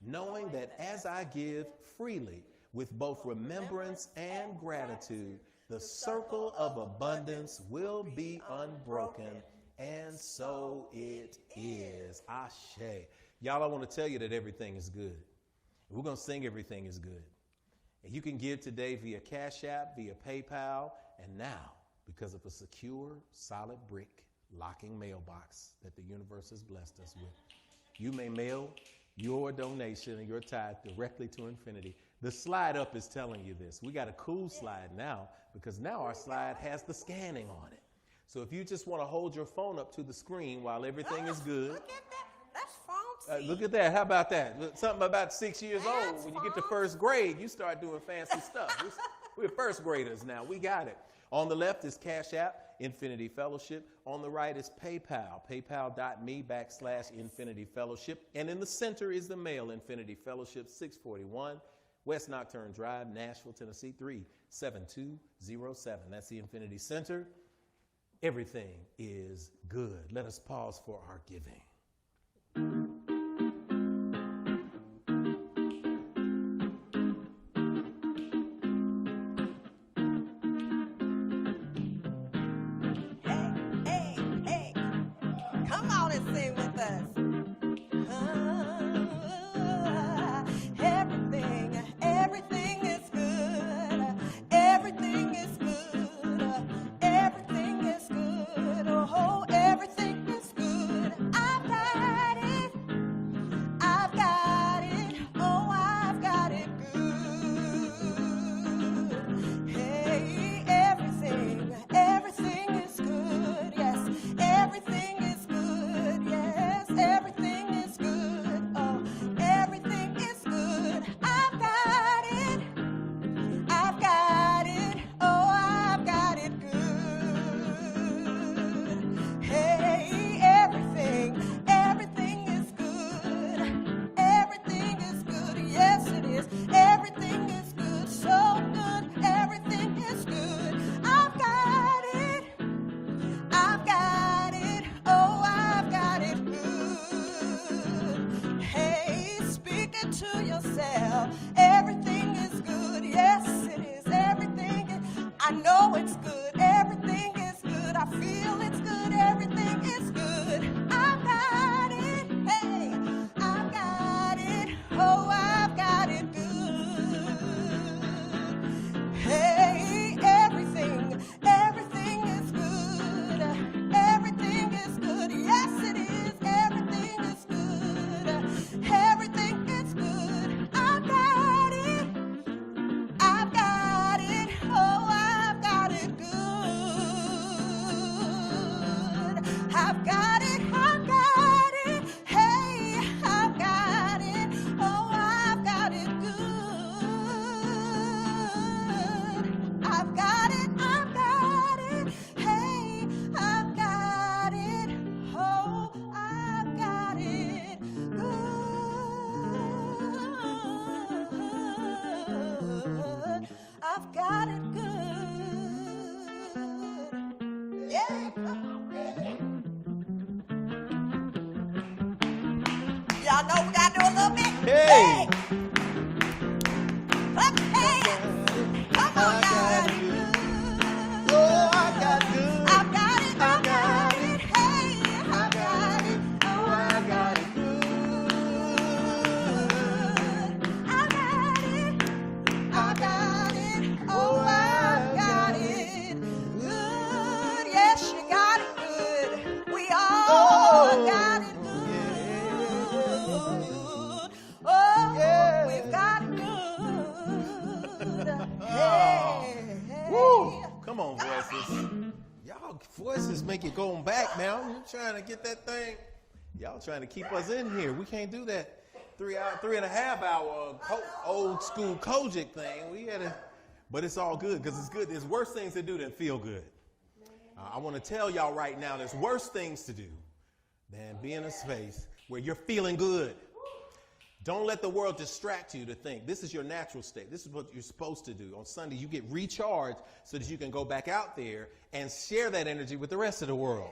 knowing that as I give freely with both remembrance and gratitude, the circle of abundance will be unbroken. And so it is. Ashe. Y'all, I want to tell you that everything is good. We're going to sing Everything is Good. And you can give today via CashApp, via PayPal, and now, because of a secure, solid brick locking mailbox that the universe has blessed us with, you may mail your donation and your tithe directly to Infinity. The slide up is telling you this. We got a cool slide now because now our slide has the scanning on it. So if you just want to hold your phone up to the screen while everything is good. Look at that. That's fancy. Look at that. How about that? Something about 6 years old. When you get to first grade, you start doing fancy stuff. We're first graders now. We got it. On the left is CashApp, Infinity Fellowship. On the right is PayPal, paypal.me/Infinity Fellowship. And in the center is the mail, Infinity Fellowship, 641 West Nocturne Drive, Nashville, Tennessee, 37207. That's the Infinity Center. Everything is good. Let us pause for our giving. Hey. Come on and sing with us. Everything is good. Everything is good. Everything is good. Oh, everything is good. I've got it. I've got it. Oh, I've got it good. Hey, everything is good. Yes, everything is good. Yes, everything is good. Oh, everything is good. I've got it. I've got it. Oh, I've got it good. Hey, everything is good. Everything is good. Yes, it is. Everything is good. So good. Everything is good. I've got it. I've got it. Oh, I've got it good. Hey, speak it to yourself. Everything is good. Yes, it is. Everything is. I know it's good. Everything is good. I feel it's good. Everything is good. I've got it. Hey, I've got it. Oh, I've got it good. Hey, everything is good. Everything is good. Yes, it is. Everything is good. Everything is good. I've got it. I've got it. Oh, I've got it good. I've got it. I've got it. Hey, I've got it. Oh, I've got it good. I've got it. I've got it. Hey, I've got it. Oh, I've got it good. I've got it good. Yeah. Y'all know we gotta do a little bit. Hey. Clap your hands. Come on, y'all. Oh, I got good. I've got it. I've got it. Hey, I've got it. Oh, I've got it good. I've got it. I've got it. Oh, I've got it good. Yes, you got it good. We all got it good. Y'all voices make it going back now. You're trying to get that thing. Y'all trying to keep us in here. We can't do that 3.5 hour old school Kojic thing. We had to, but it's all good because it's good. There's worse things to do than feel good. I want to tell y'all right now, there's worse things to do than be in a space where you're feeling good. Don't let the world distract you to think this is your natural state. This is what you're supposed to do. On Sunday, you get recharged so that you can go back out there and share that energy with the rest of the world.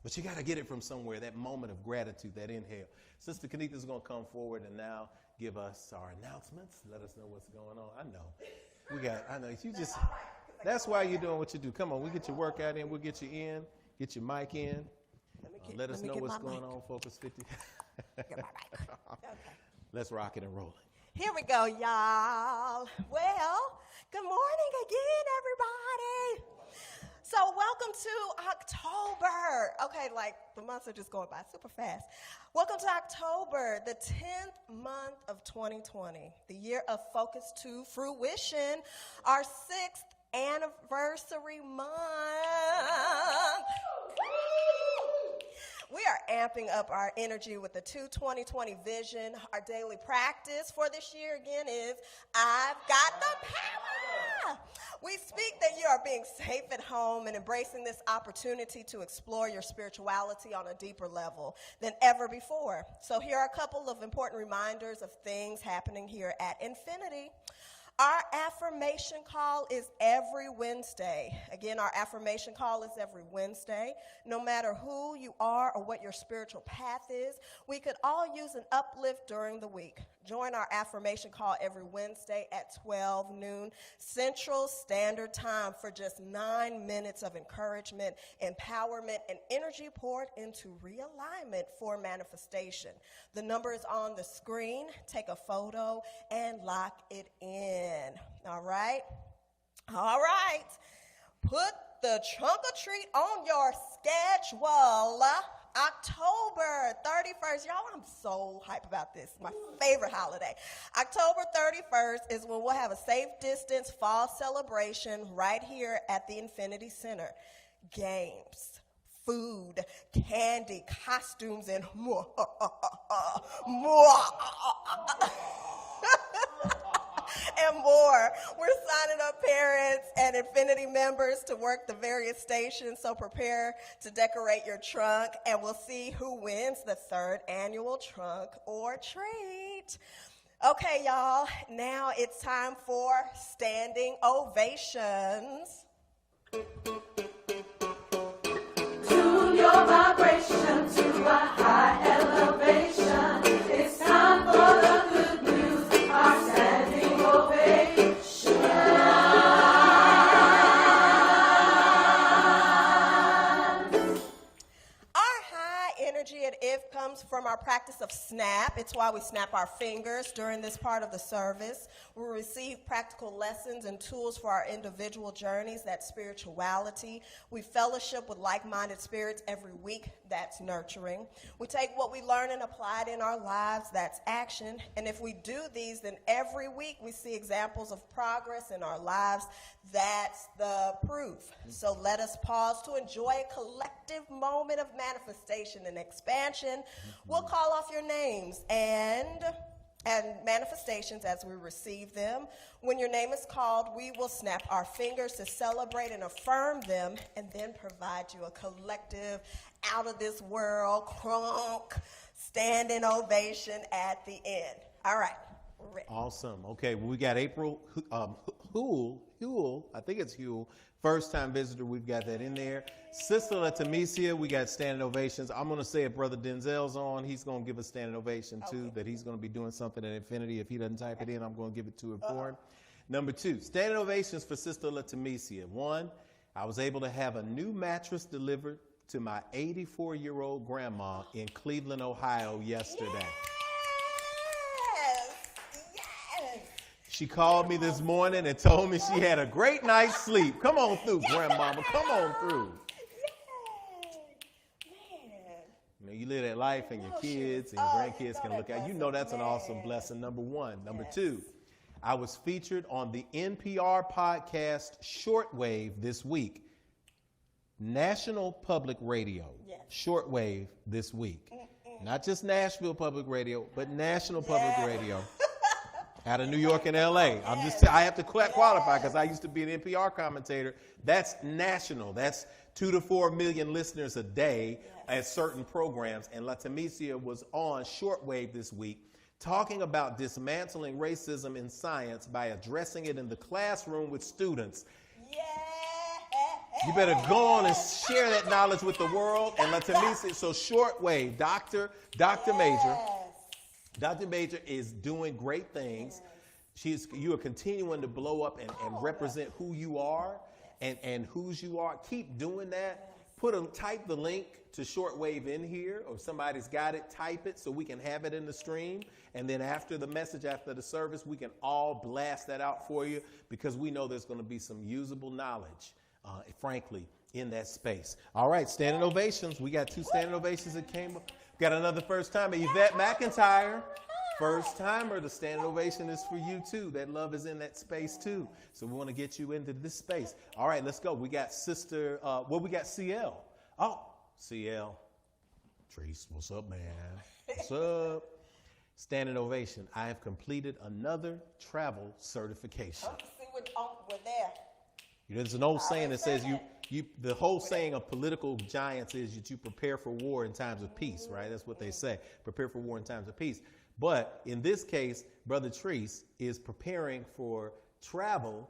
But you got to get it from somewhere, that moment of gratitude, that inhale. Sister Kanita's going to come forward and now give us our announcements. Let us know what's going on. I know. That's why you're doing what you do. Come on, we get your workout in. We'll get you in. Get your mic in. Let us know what's going on, Focus 50. Get my mic. Okay. Let's rock it and roll it. Here we go, y'all. Well, good morning again, everybody. So welcome to October. Okay, like the months are just going by super fast. Welcome to October, the 10th month of 2020, the year of Focus to Fruition, our 6th anniversary month. We are amping up our energy with the 2020 vision. Our daily practice for this year, again, is I've got the power. We speak that you are being safe at home and embracing this opportunity to explore your spirituality on a deeper level than ever before. So here are a couple of important reminders of things happening here at Infinity. Our affirmation call is every Wednesday. Again, our affirmation call is every Wednesday. No matter who you are or what your spiritual path is, we could all use an uplift during the week. Join our affirmation call every Wednesday at 12 noon Central Standard Time for just 9 minutes of encouragement, empowerment, and energy poured into realignment for manifestation. The number is on the screen. Take a photo and lock it in. All right? All right. Put the trunk or treat on your schedule. October 31st. Y'all, I'm so hype about this. My favorite holiday. October 31st is when we'll have a safe distance fall celebration right here at the Infinity Center. Games, food, candy, costumes, and more. And more. We're signing up parents and Infinity members to work the various stations, so prepare to decorate your trunk, and we'll see who wins the 3rd annual trunk or treat. Okay, y'all, now it's time for Standing Ovations. Tune your vibration to a high elevation. It's time for the good news, our standing ovation. Our high energy at IF comes from our practice of snap. It's why we snap our fingers during this part of the service. We receive practical lessons and tools for our individual journeys, that's spirituality. We fellowship with like-minded spirits every week, that's nurturing. We take what we learn and apply it in our lives, that's action. And if we do these, then every week we see examples of progress in our lives, that's the proof. So let us pause to enjoy a collective moment of manifestation and expansion. We'll call off your names and manifestations as we receive them. When your name is called, we will snap our fingers to celebrate and affirm them, and then provide you a collective, out-of-this-world, crunk, standing ovation at the end. All right. We're ready. Awesome. Okay, well, we got April Huel, I think it's Huel, first-time visitor. We've got that in there. Sister Latamicia, we got standing ovations. I'm going to say if Brother Denzel's on, he's going to give a standing ovation, too, that he's going to be doing something at Infinity. If he doesn't type it in, I'm going to give it to him for him. Number 2, standing ovations for Sister Latamicia. 1, I was able to have a new mattress delivered to my 84-year-old grandma in Cleveland, Ohio yesterday. Yes. She called me this morning and told me she had a great night's sleep. Come on through, grandmama. Come on through. You know, you live that life and your kids and your grandkids can look at. You know that's an awesome blessing, number 1. Number 2, I was featured on the NPR podcast Shortwave this week. National Public Radio, Yes. shortwave this week. Not just Nashville Public Radio, but National Public Radio out of New York and LA. I have to qualify because I used to be an NPR commentator. That's national. That's 2 to 4 million listeners a day at certain programs. And Latamicia was on shortwave this week talking about dismantling racism in science by addressing it in the classroom with students. You better go on and share that knowledge with the world. And Latamicia, so shortwave, Dr. Major is doing great things. You are continuing to blow up and represent who you are and whose you are. Keep doing that. Type the link to shortwave in here, or if somebody's got it, type it so we can have it in the stream. And then after the message, after the service, we can all blast that out for you, because we know there's going to be some usable knowledge, frankly, in that space. All right, standing ovations. We got 2 standing ovations that came up. Got another first timer, Yvette McIntyre. First timer, the standing ovation is for you too. That love is in that space too. So we want to get you into this space. All right, let's go. We got we got CL. Oh, CL. Trace, what's up, man? What's up? Standing ovation. I have completed another travel certification. See what we're there. There's an old saying that says the whole saying of political giants is that you prepare for war in times of peace, right? That's what they say. Prepare for war in times of peace. But in this case, Brother Treese is preparing for travel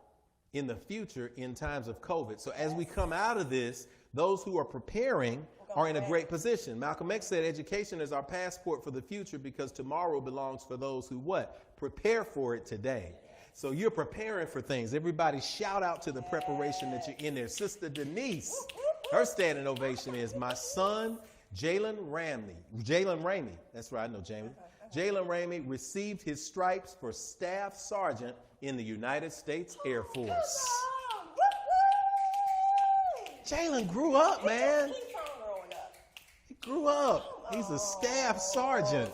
in the future in times of COVID. So as we come out of this, those who are preparing are in a great position. Malcolm X said education is our passport for the future, because tomorrow belongs for those who what? Prepare for it today. So you're preparing for things. Everybody shout out to the preparation that you're in there. Sister Denise, her standing ovation is my son, Jalen Ramey. That's right, I know Jamie. Jalen Ramey received his stripes for Staff Sergeant in the United States Air Force. Jalen grew up, man. He grew up. He's a Staff Sergeant.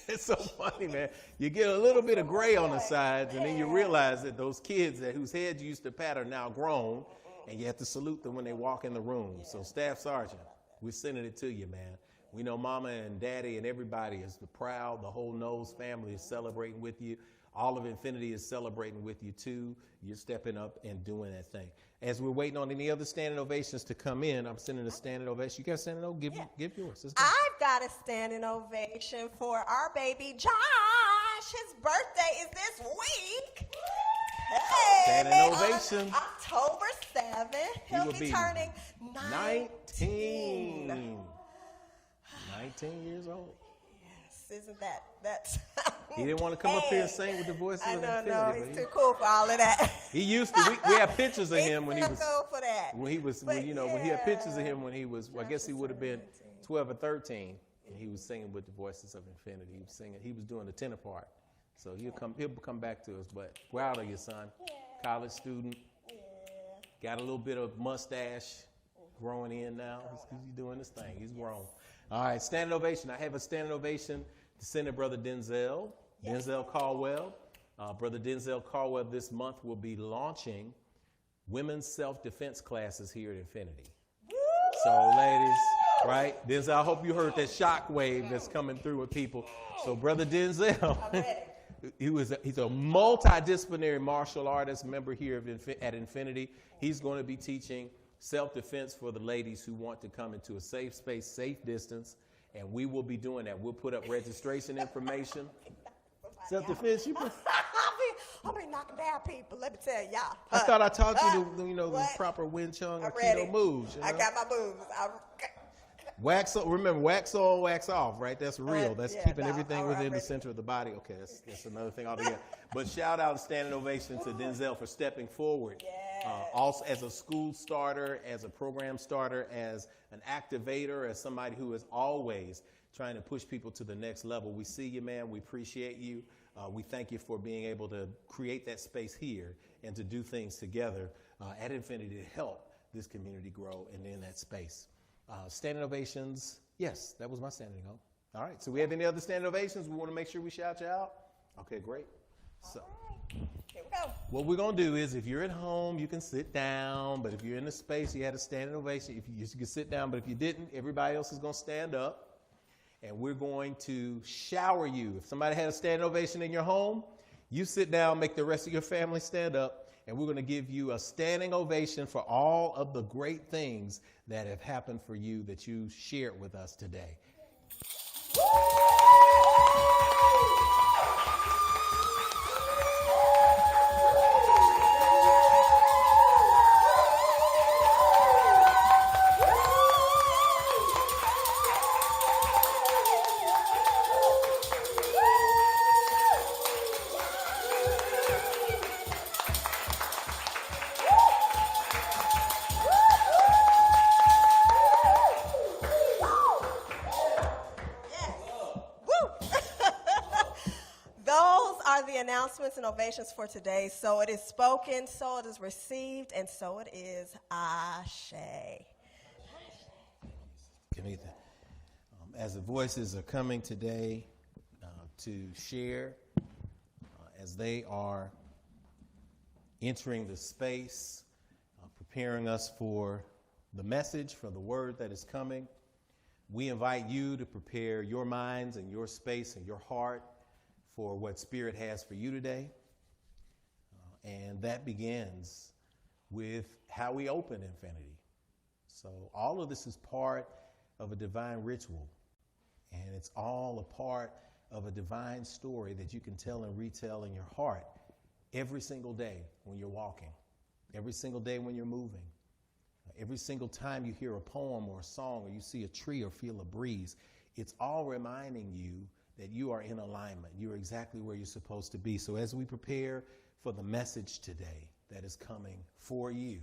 It's so funny, man. You get a little bit of gray on the sides, and then you realize that those kids whose heads you used to pat are now grown, and you have to salute them when they walk in the room. So Staff Sergeant, we're sending it to you, man. We know Mama and Daddy and everybody is proud. The whole Knowles family is celebrating with you. All of Infinity is celebrating with you, too. You're stepping up and doing that thing. As we're waiting on any other standing ovations to come in, I'm sending a standing ovation. You got a standing ovation? Give yours. Let's go. I've got a standing ovation for our baby Josh. His birthday is this week. Hey, Standing ovation. October 7th. He'll be turning 19. 19 years old. Yes, isn't that's He didn't want to come up here and sing with the voices of Infinity. No, he's too cool for all of that. He used to. We have pictures of him when he was. Cool for that. When he was, when he had pictures of him when he was. Well, I guess he would have been 12 or 13, and he was singing with the voices of Infinity. He was singing. He was doing the tenor part. So he'll come back to us. But proud of your son, college student. Got a little bit of mustache growing in now. He's doing this thing. He's grown. All right, standing ovation. I have a standing ovation to send to Brother Denzel Caldwell. Brother Denzel Caldwell this month will be launching women's self-defense classes here at Infinity. So, ladies, right? Denzel, I hope you heard that shock wave that's coming through with people. So, Brother Denzel, he's a multidisciplinary martial artist member here at Infinity. He's going to be teaching self-defense for the ladies who want to come into a safe space, safe distance, and we will be doing that. We'll put up registration information. Self-defense, I'll be knocking down people, let me tell y'all. I thought I taught you the proper Wing Chun or Aikido moves. You know? I got my moves. Wax on, remember, wax on, wax off, right? That's real. That's keeping everything within the center of the body. Okay, that's another thing altogether. But shout out and standing ovation to Denzel for stepping forward. Also as a school starter, as a program starter, as an activator, as somebody who is always trying to push people to the next level. We see you, man. We appreciate you. We thank you for being able to create that space here and to do things together at Infinity to help this community grow and in that space. Standing ovations. Yes, that was my standing O. All right. So we have any other standing ovations? We want to make sure we shout you out. Okay, great. So Here we go. What we're going to do is, if you're at home, you can sit down. But if you're in the space, you had a standing ovation. If you can sit down, but if you didn't, everybody else is going to stand up. And we're going to shower you. If somebody had a standing ovation in your home, you sit down, make the rest of your family stand up, and we're going to give you a standing ovation for all of the great things that have happened for you that you shared with us today. Announcements and ovations for today. So it is spoken, so it is received, and so it is. Ashe. Give me that. As the voices are coming today to share, as they are entering the space, preparing us for the message, for the word that is coming, we invite you to prepare your minds and your space and your heart for what Spirit has for you today. And that begins with how we open Infinity. So all of this is part of a divine ritual, and it's all a part of a divine story that you can tell and retell in your heart every single day when you're walking, every single day when you're moving, every single time you hear a poem or a song, or you see a tree or feel a breeze. It's all reminding you that you are in alignment. You're exactly where you're supposed to be. So as we prepare for the message today that is coming for you,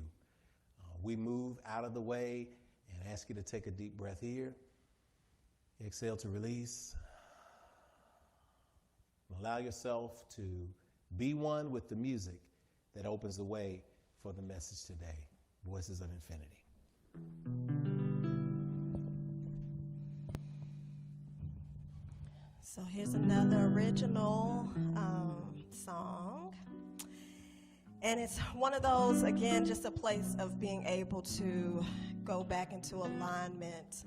we move out of the way and ask you to take a deep breath here. Exhale to release. Allow yourself to be one with the music that opens the way for the message today. Voices of Infinity. So here's another original song. And it's one of those, again, just a place of being able to go back into alignment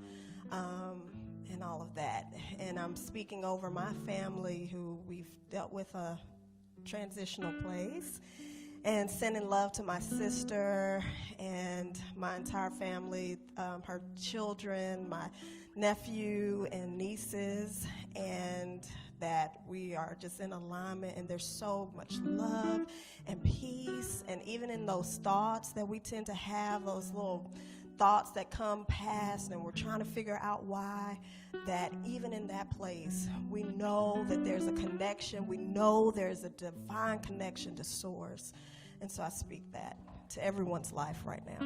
and all of that. And I'm speaking over my family, who we've dealt with a transitional place, and sending love to my sister and my entire family, her children, my nephew and nieces, and that we are just in alignment, and there's so much love and peace. And even in those thoughts that we tend to have, those little thoughts that come past and we're trying to figure out why, that even in that place, we know that there's a connection. We know there's a divine connection to Source. And so I speak that to everyone's life right now.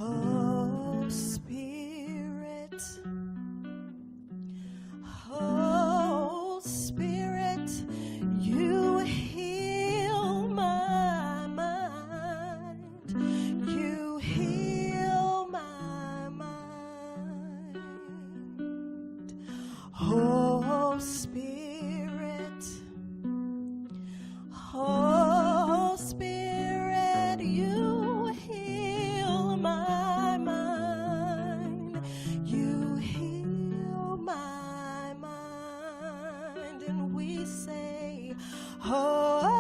Oh, Spirit, oh, Spirit, you heal my mind. You heal my mind. Oh, Spirit, oh, Spirit, you heal my mind. You heal my mind. And we say, oh,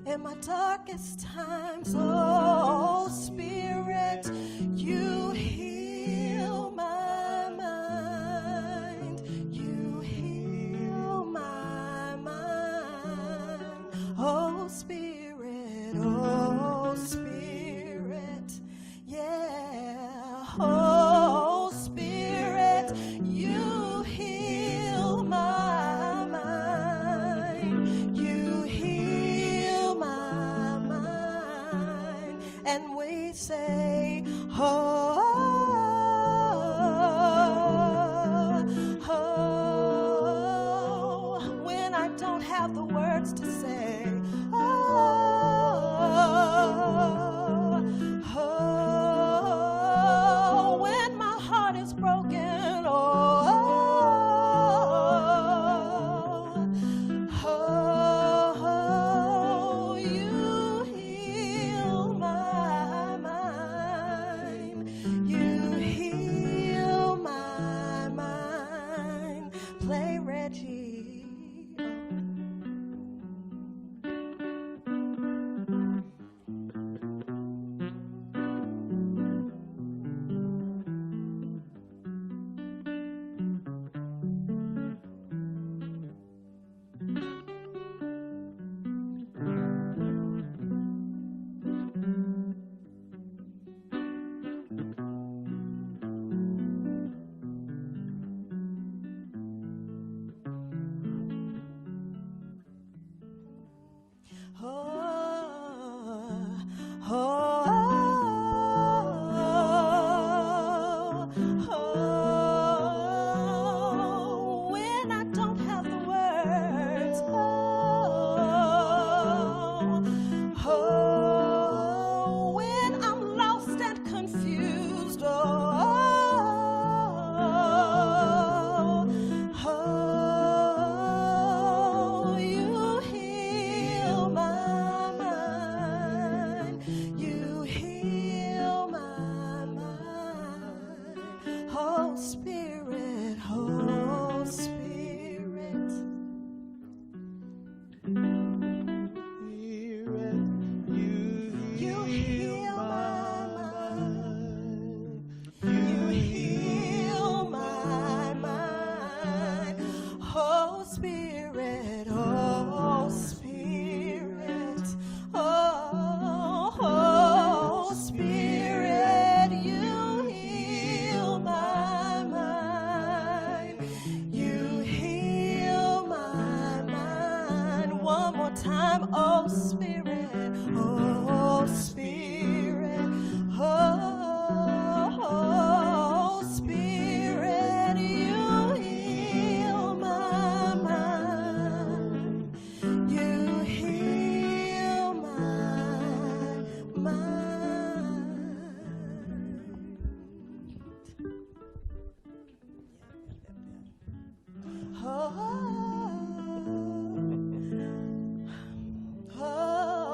in my darkest times, oh, Spirit, you heal my mind. You heal my mind, oh, Spirit, Oh, Spirit, you heal my mind. You heal my mind. And we say, oh, oh, when I don't have the words to say, oh, when my heart is broken, oh, you heal my mind. You heal my mind. Play Reggie. When I don't have the words, when I'm lost and confused, you heal my mind. You heal my mind. Oh, Spirit, oh, Spirit. You heal my mind. You heal my mind. Oh, Spirit, oh, Spirit. Oh, Spirit, you heal my mind. You heal my mind. One more time, oh, Spirit, oh, Spirit, oh, Spirit, you heal my mind. You heal my mind. Oh, oh,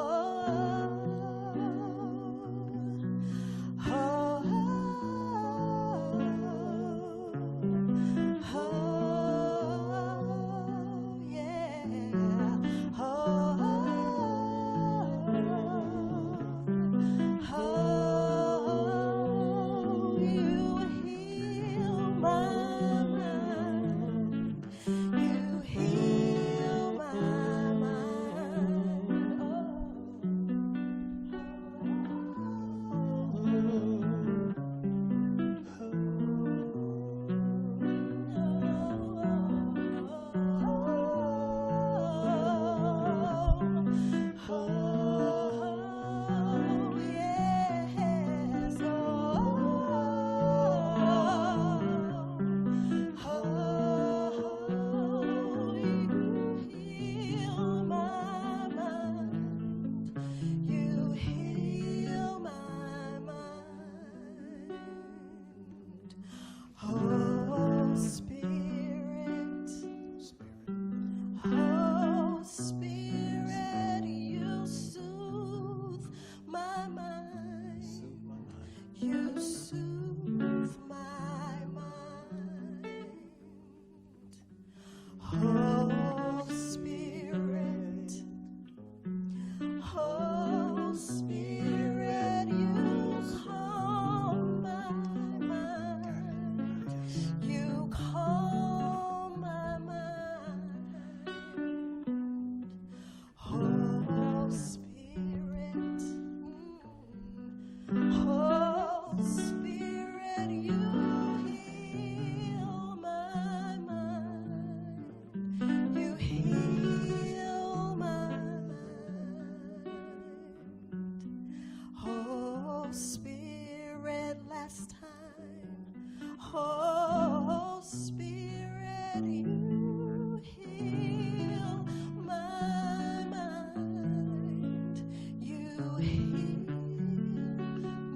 time. Oh, Spirit, you heal my mind. You heal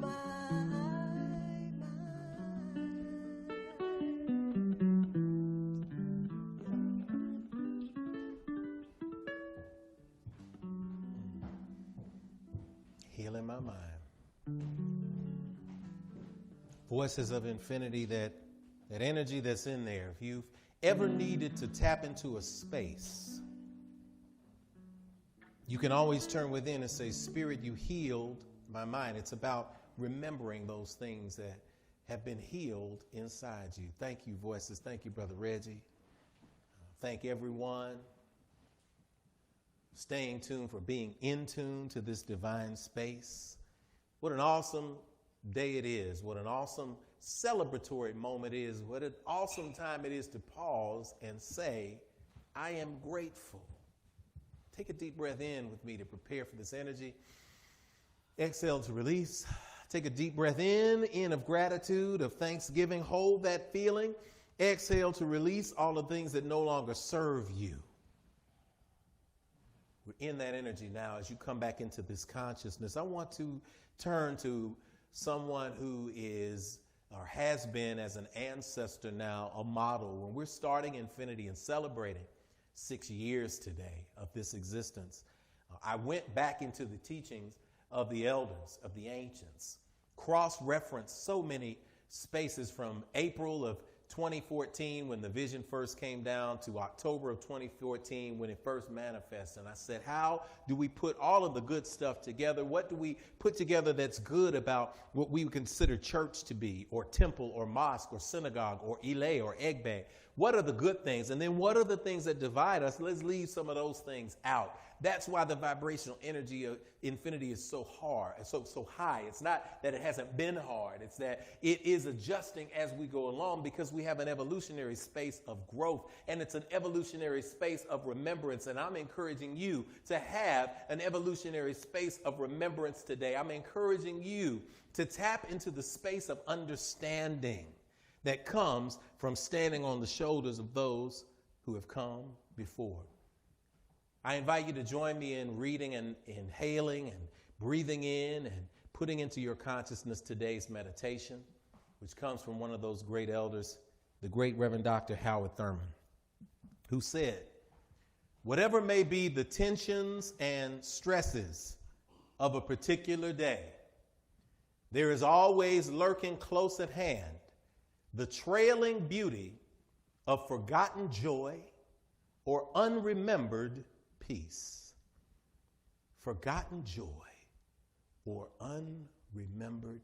my mind. Healing my mind. Voices of infinity, that energy that's in there. If you've ever needed to tap into a space, you can always turn within and say, Spirit, you healed my mind. It's about remembering those things that have been healed inside you. Thank you, voices. Thank you, Brother Reggie. Thank everyone staying tuned, for being in tune to this divine space. What an awesome day it is. What an awesome celebratory moment it is. What an awesome time it is to pause and say, I am grateful. Take a deep breath in with me to prepare for this energy. Exhale to release. Take a deep breath in of gratitude, of thanksgiving. Hold that feeling. Exhale to release all the things that no longer serve you. We're in that energy now. As you come back into this consciousness, I want to turn to someone who is or has been, as an ancestor now, a model. When we're starting Infinity and celebrating 6 years today of this existence, I went back into the teachings of the elders, of the ancients, cross-referenced so many spaces from April of 2014 when the vision first came down to October of 2014 when it first manifested. And I said, how do we put all of the good stuff together? What do we put together that's good about what we would consider church to be, or temple, or mosque, or synagogue, or Ile, or Egbe? What are the good things? And then what are the things that divide us? Let's leave some of those things out. That's why the vibrational energy of infinity is so hard, so high. It's not that it hasn't been hard. It's that it is adjusting as we go along, because we have an evolutionary space of growth, and it's an evolutionary space of remembrance. And I'm encouraging you to have an evolutionary space of remembrance today. I'm encouraging you to tap into the space of understanding that comes from standing on the shoulders of those who have come before. I invite you to join me in reading and inhaling and breathing in and putting into your consciousness today's meditation, which comes from one of those great elders, the great Reverend Dr. Howard Thurman, who said, whatever may be the tensions and stresses of a particular day, there is always lurking close at hand the trailing beauty of forgotten joy or unremembered peace. Forgotten joy or unremembered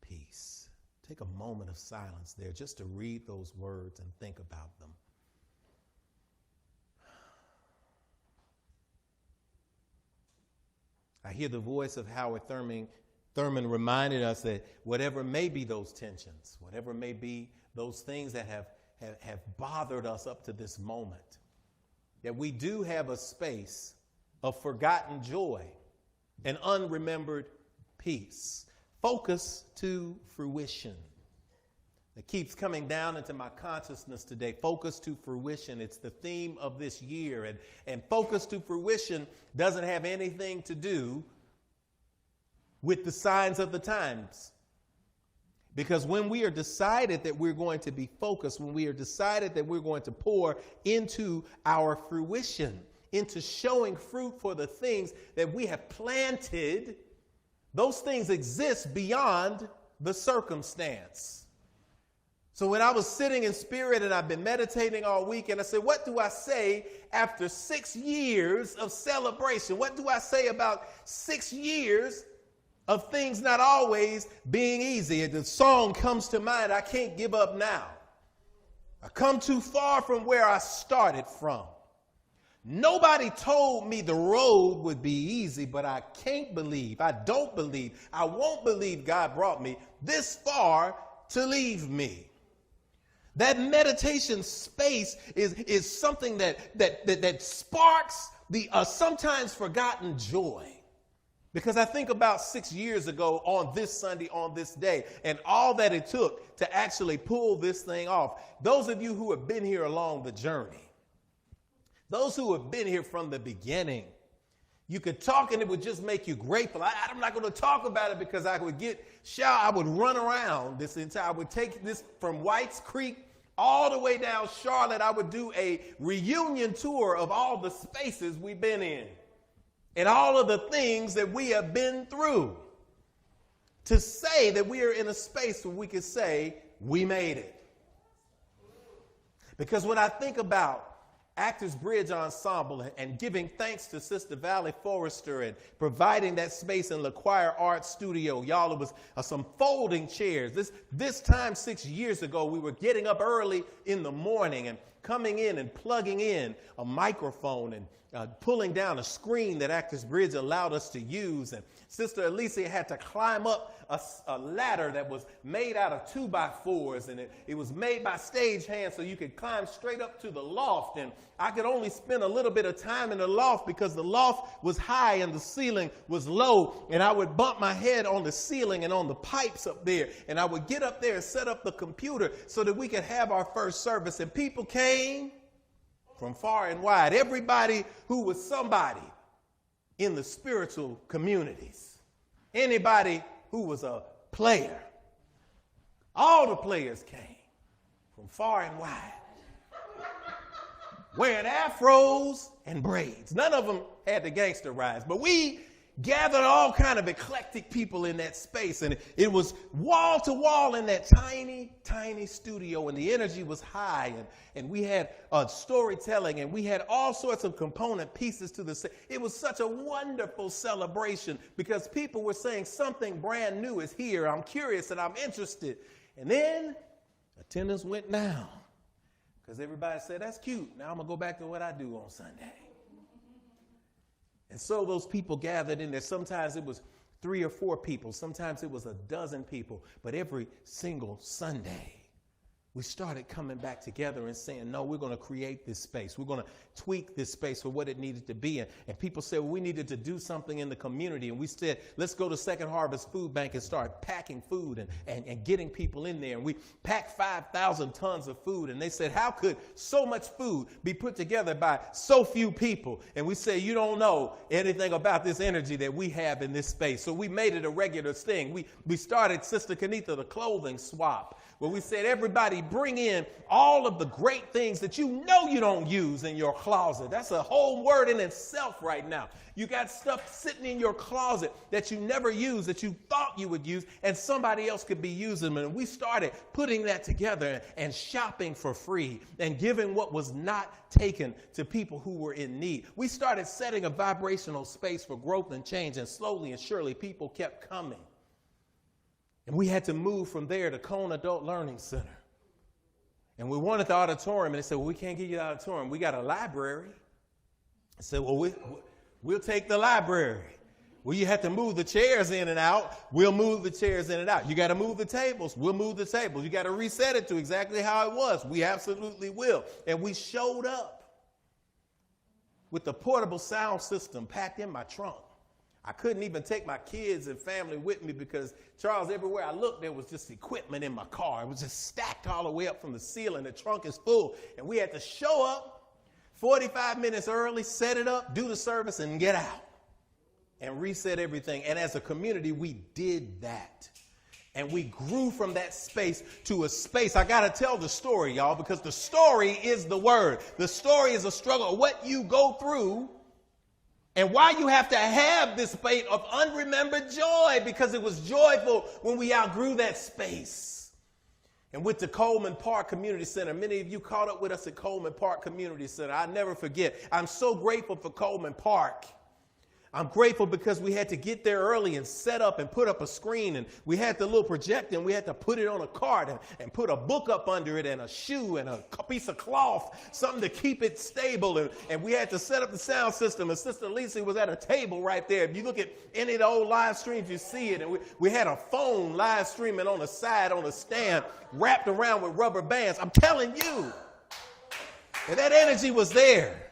peace. Take a moment of silence there just to read those words and think about them. I hear the voice of Howard Thurman reminded us that whatever may be those tensions, whatever may be those things that have bothered us up to this moment, that we do have a space of forgotten joy and unremembered peace. Focus to fruition. It keeps coming down into my consciousness today. Focus to fruition. It's the theme of this year. And focus to fruition doesn't have anything to do with the signs of the times. Because when we are decided that we're going to be focused, when we are decided that we're going to pour into our fruition, into showing fruit for the things that we have planted, those things exist beyond the circumstance. So when I was sitting in spirit and I've been meditating all week, and I said, what do I say after 6 years of celebration? What do I say about 6 years of things not always being easy? The song comes to mind, I can't give up now. I come too far from where I started from. Nobody told me the road would be easy, but I don't believe, I won't believe God brought me this far to leave me. That meditation space is something that sparks the sometimes forgotten joy. Because I think about 6 years ago on this Sunday, on this day, and all that it took to actually pull this thing off. Those of you who have been here along the journey, those who have been here from the beginning, you could talk and it would just make you grateful. I'm not going to talk about it because I would get shout. I would run around this entire, I would take this from Whites Creek all the way down Charlotte. I would do a reunion tour of all the spaces we've been in and all of the things that we have been through to say that we are in a space where we could say we made it. Because when I think about Actors Bridge Ensemble and giving thanks to Sister Valley Forrester and providing that space in the Choir Art Studio. Y'all, it was some folding chairs. This time 6 years ago, we were getting up early in the morning and coming in and plugging in a microphone and pulling down a screen that Actors Bridge allowed us to use. And Sister Alicia had to climb up a ladder that was made out of 2x4s, and it was made by stagehands so you could climb straight up to the loft. And I could only spend a little bit of time in the loft because the loft was high and the ceiling was low, and I would bump my head on the ceiling and on the pipes up there, and I would get up there and set up the computer so that we could have our first service. And people came from far and wide, everybody who was somebody in the spiritual communities, anybody who was a player. All the players came from far and wide, wearing afros and braids. None of them had the gangster rise, but we gathered all kind of eclectic people in that space, and it was wall to wall in that tiny, tiny studio, and the energy was high, and we had storytelling, and we had all sorts of component pieces to the. It was such a wonderful celebration because people were saying something brand new is here. I'm curious and I'm interested. And then attendance went down because everybody said, that's cute. Now I'm going to go back to what I do on Sunday. And so those people gathered in there. Sometimes it was 3 or 4 people. Sometimes it was a dozen people. But every single Sunday, we started coming back together and saying, no, we're going to create this space. We're going to tweak this space for what it needed to be. And people said, well, we needed to do something in the community. And we said, let's go to Second Harvest Food Bank and start packing food and getting people in there. And we packed 5,000 tons of food. And they said, how could so much food be put together by so few people? And we said, you don't know anything about this energy that we have in this space. So we made it a regular thing. We started, Sister Kenitha, the clothing swap, where we said, everybody bring in all of the great things that you know you don't use in your closet. That's a whole word in itself right now. You got stuff sitting in your closet that you never use, that you thought you would use, and somebody else could be using them. And we started putting that together and shopping for free and giving what was not taken to people who were in need. We started setting a vibrational space for growth and change, and slowly and surely people kept coming. And we had to move from there to Cone Adult Learning Center. And we wanted the auditorium, and they said, well, we can't give you the auditorium. We got a library. I said, well, we'll take the library. Well, you have to move the chairs in and out. We'll move the chairs in and out. You got to move the tables. We'll move the tables. You got to reset it to exactly how it was. We absolutely will. And we showed up with the portable sound system packed in my trunk. I couldn't even take my kids and family with me because, Charles, everywhere I looked, there was just equipment in my car. It was just stacked all the way up from the ceiling. The trunk is full. And we had to show up 45 minutes early, set it up, do the service, and get out and reset everything. And as a community, we did that. And we grew from that space to a space. I got to tell the story, y'all, because the story is the word. The story is a struggle of what you go through and why you have to have this space of unremembered joy, because it was joyful when we outgrew that space. And with the Coleman Park Community Center, many of you caught up with us at Coleman Park Community Center. I'll never forget. I'm so grateful for Coleman Park. I'm grateful because we had to get there early and set up and put up a screen, and we had the little projector and we had to put it on a cart and put a book up under it and a shoe and a piece of cloth, something to keep it stable. And we had to set up the sound system, and Sister Lisa was at a table right there. If you look at any of the old live streams, you see it. And we had a phone live streaming on the side on a stand wrapped around with rubber bands. I'm telling you, and that energy was there.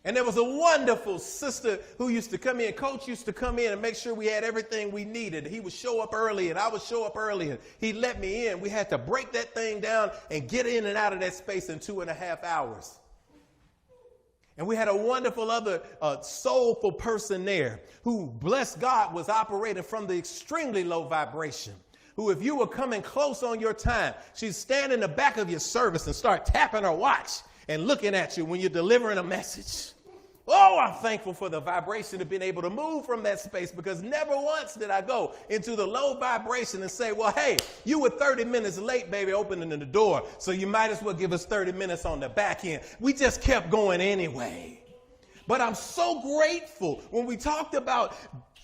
And there was a wonderful sister who used to come in. Coach used to come in and make sure we had everything we needed. He would show up early and I would show up early and he'd let me in. We had to break that thing down and get in and out of that space in 2.5 hours. And we had a wonderful other soulful person there who, bless God, was operating from the extremely low vibration. Who, if you were coming close on your time, she'd stand in the back of your service and start tapping her watch and looking at you when you're delivering a message. Oh, I'm thankful for the vibration of being able to move from that space, because never once did I go into the low vibration and say, well, hey, you were 30 minutes late, baby, opening the door, so you might as well give us 30 minutes on the back end. We just kept going anyway. But I'm so grateful when we talked about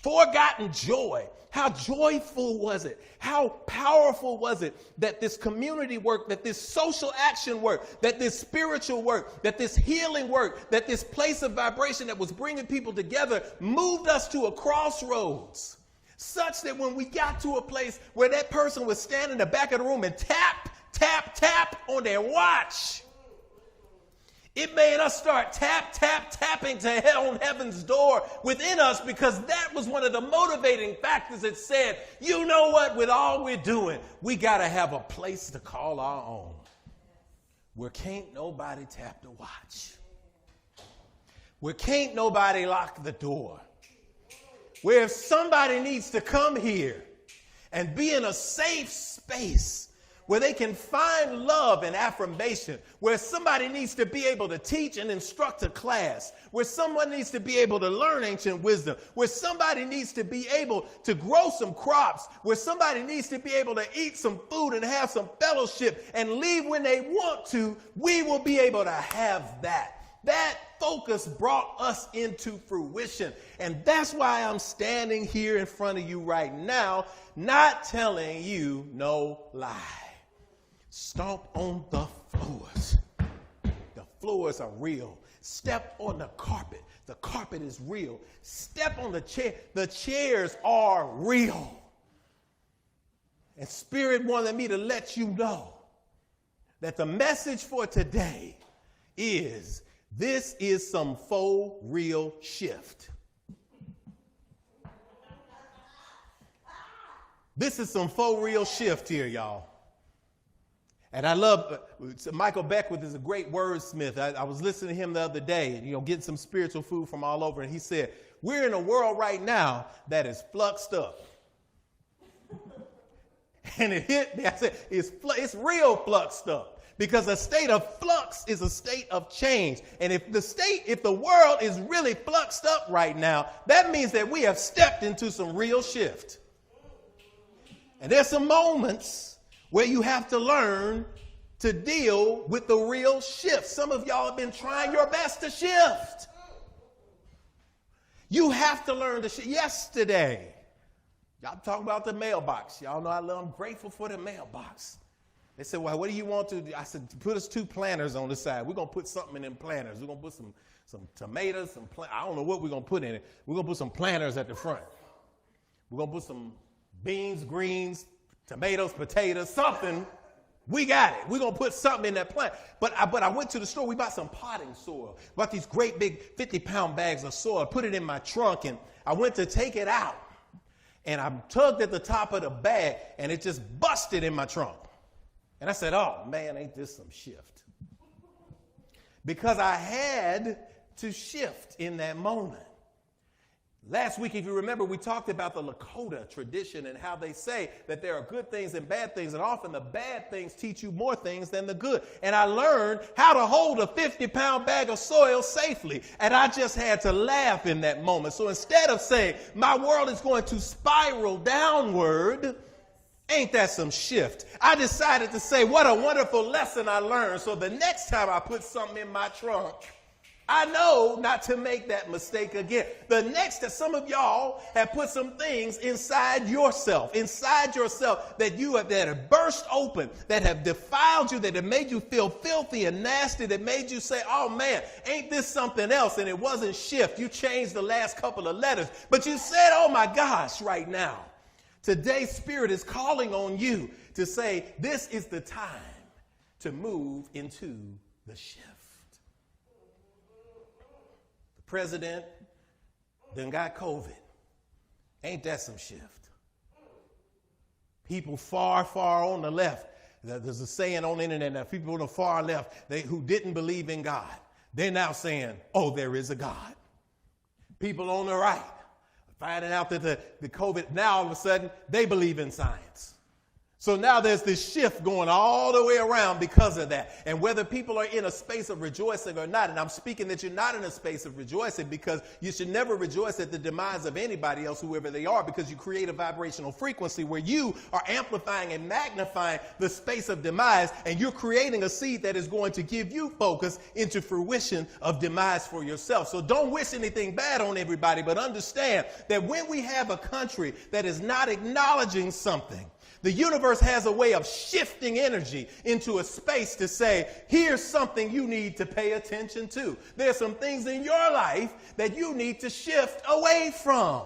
forgotten joy. How joyful was it? How powerful was it that this community work, that this social action work, that this spiritual work, that this healing work, that this place of vibration that was bringing people together moved us to a crossroads, such that when we got to a place where that person was standing in the back of the room and tap, tap, tap on their watch, it made us start tapping to hell on heaven's door within us, because that was one of the motivating factors that said, you know what, with all we're doing, we got to have a place to call our own, where can't nobody tap the watch, where can't nobody lock the door, where if somebody needs to come here and be in a safe space where they can find love and affirmation, where somebody needs to be able to teach and instruct a class, where someone needs to be able to learn ancient wisdom, where somebody needs to be able to grow some crops, where somebody needs to be able to eat some food and have some fellowship and leave when they want to, we will be able to have that. That focus brought us into fruition. And that's why I'm standing here in front of you right now, not telling you no lie. Stomp on the floors. The floors are real. Step on the carpet. The carpet is real. Step on the chair. The chairs are real. And Spirit wanted me to let you know that the message for today is, this is some faux real shift. This is some faux real shift here, y'all. And I love, Michael Beckwith is a great wordsmith. I was listening to him the other day, getting some spiritual food from all over. And he said, we're in a world right now that is fluxed up. And it hit me. I said, it's real fluxed up. Because a state of flux is a state of change. And if the world is really fluxed up right now, that means that we have stepped into some real shift. And there's some moments where you have to learn to deal with the real shift. Some of y'all have been trying your best to shift. You have to learn to shift. Yesterday, y'all talking about the mailbox. Y'all know I'm grateful for the mailbox. They said, well, what do you want to do? I said, put us 2 planters on the side. We're going to put something in them planters. We're going to put some tomatoes, I don't know what we're going to put in it. We're going to put some planters at the front. We're going to put some beans, greens, tomatoes, potatoes, something. We got it. We're going to put something in that plant. But I went to the store. We bought some potting soil. Bought these great big 50-pound bags of soil. Put it in my trunk, and I went to take it out. And I tugged at the top of the bag, and it just busted in my trunk. And I said, oh, man, ain't this some shift? Because I had to shift in that moment. Last week, if you remember, we talked about the Lakota tradition and how they say that there are good things and bad things, and often the bad things teach you more things than the good. And I learned how to hold a 50-pound bag of soil safely, and I just had to laugh in that moment. So instead of saying, my world is going to spiral downward, ain't that some shift? I decided to say, what a wonderful lesson I learned. So the next time I put something in my trunk, I know not to make that mistake again. The next that some of y'all have put some things inside yourself that have burst open, that have defiled you, that have made you feel filthy and nasty, that made you say, oh man, ain't this something else? And it wasn't shift. You changed the last couple of letters, but you said, oh my gosh, right now. Today, Spirit is calling on you to say, this is the time to move into the shift. president then got COVID. Ain't that some shift? People far, far on the left. There's a saying on the internet now, people on the far left who didn't believe in God, they're now saying, oh, there is a God. People on the right finding out that the COVID, now all of a sudden, they believe in science. So now there's this shift going all the way around because of that. And whether people are in a space of rejoicing or not, and I'm speaking that you're not in a space of rejoicing, because you should never rejoice at the demise of anybody else, whoever they are, because you create a vibrational frequency where you are amplifying and magnifying the space of demise, and you're creating a seed that is going to give you focus into fruition of demise for yourself. So don't wish anything bad on everybody, but understand that when we have a country that is not acknowledging something, the universe has a way of shifting energy into a space to say, here's something you need to pay attention to. There's some things in your life that you need to shift away from.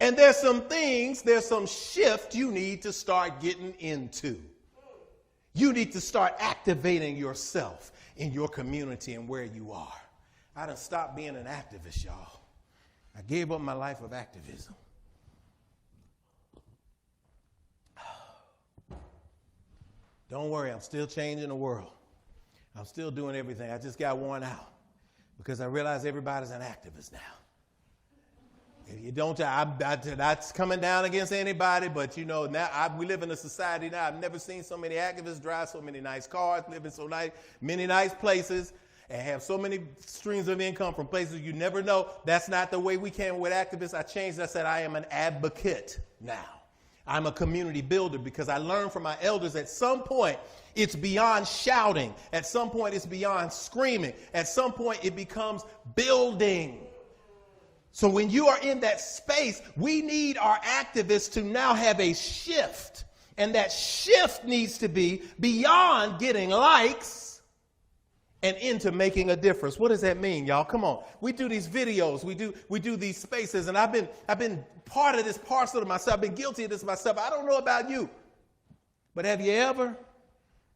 And there's some shift you need to start getting into. You need to start activating yourself in your community and where you are. I done stopped being an activist, y'all. I gave up my life of activism. Don't worry, I'm still changing the world. I'm still doing everything. I just got worn out because I realize everybody's an activist now. If you don't, I'm not coming down against anybody, but you know, now we live in a society now. I've never seen so many activists drive so many nice cars, live in so many nice places, and have so many streams of income from places you never know. That's not the way we came with activists. I changed. I said I am an advocate now. I'm a community builder because I learned from my elders at some point it's beyond shouting. At some point it's beyond screaming. At some point it becomes building. So when you are in that space, we need our activists to now have a shift. And that shift needs to be beyond getting likes and into making a difference. What does that mean, y'all? Come on. We do these videos. We do these spaces. And I've been part of this parcel of myself. I've been guilty of this myself. I don't know about you. But have you ever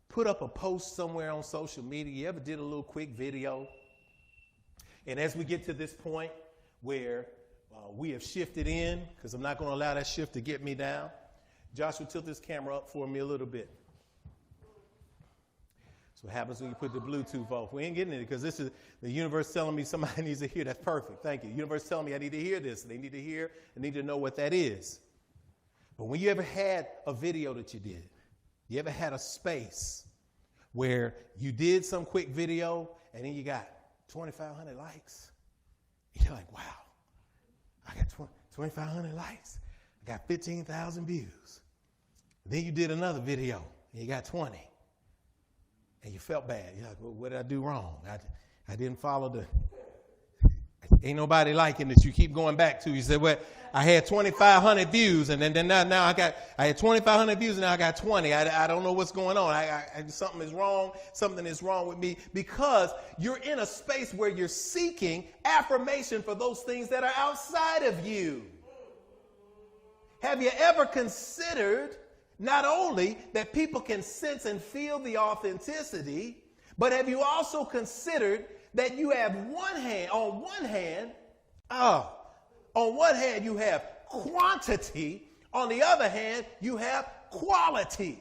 put up a post somewhere on social media? You ever did a little quick video? And as we get to this point where we have shifted in, because I'm not going to allow that shift to get me down, Joshua, tilt this camera up for me a little bit. What happens when you put the Bluetooth off? We ain't getting it because this is the universe telling me somebody needs to hear. That's perfect. Thank you. The universe telling me I need to hear this. They need to hear and need to know what that is. But when you ever had a video that you did, you ever had a space where you did some quick video and then you got 2,500 likes? You're like, wow, I got 2,500 likes. I got 15,000 views. Then you did another video and you got 20. And you felt bad. You're like, well, what did I do wrong? I didn't follow ain't nobody liking this. You keep going back to. You said, well, I had 2,500 views, and then now I had 2,500 views, and now I got 20. I don't know what's going on. Something is wrong. Something is wrong with me, because you're in a space where you're seeking affirmation for those things that are outside of you. Have you ever considered not only that people can sense and feel the authenticity, but have you also considered that you have on one hand you have quantity, on the other hand you have quality.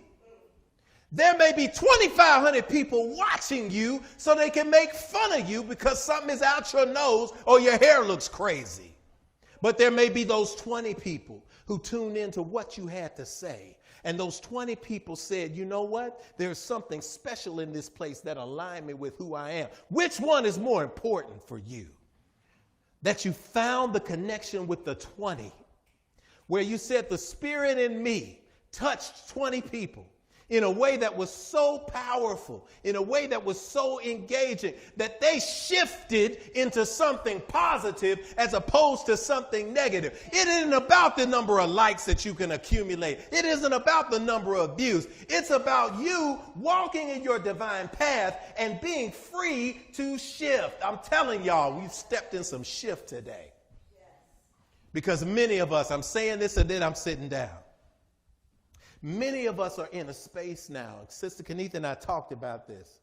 There may be 2,500 people watching you so they can make fun of you because something is out your nose or your hair looks crazy. But there may be those 20 people who tune into what you had to say. And those 20 people said, you know what? There's something special in this place that aligns me with who I am. Which one is more important for you? That you found the connection with the 20, where you said the Spirit in me touched 20 people in a way that was so powerful, in a way that was so engaging, that they shifted into something positive as opposed to something negative. It isn't about the number of likes that you can accumulate. It isn't about the number of views. It's about you walking in your divine path and being free to shift. I'm telling y'all, we've stepped in some shift today. Because many of us, I'm saying this and then I'm sitting down. Many of us are in a space now, Sister Kenitha and I talked about this,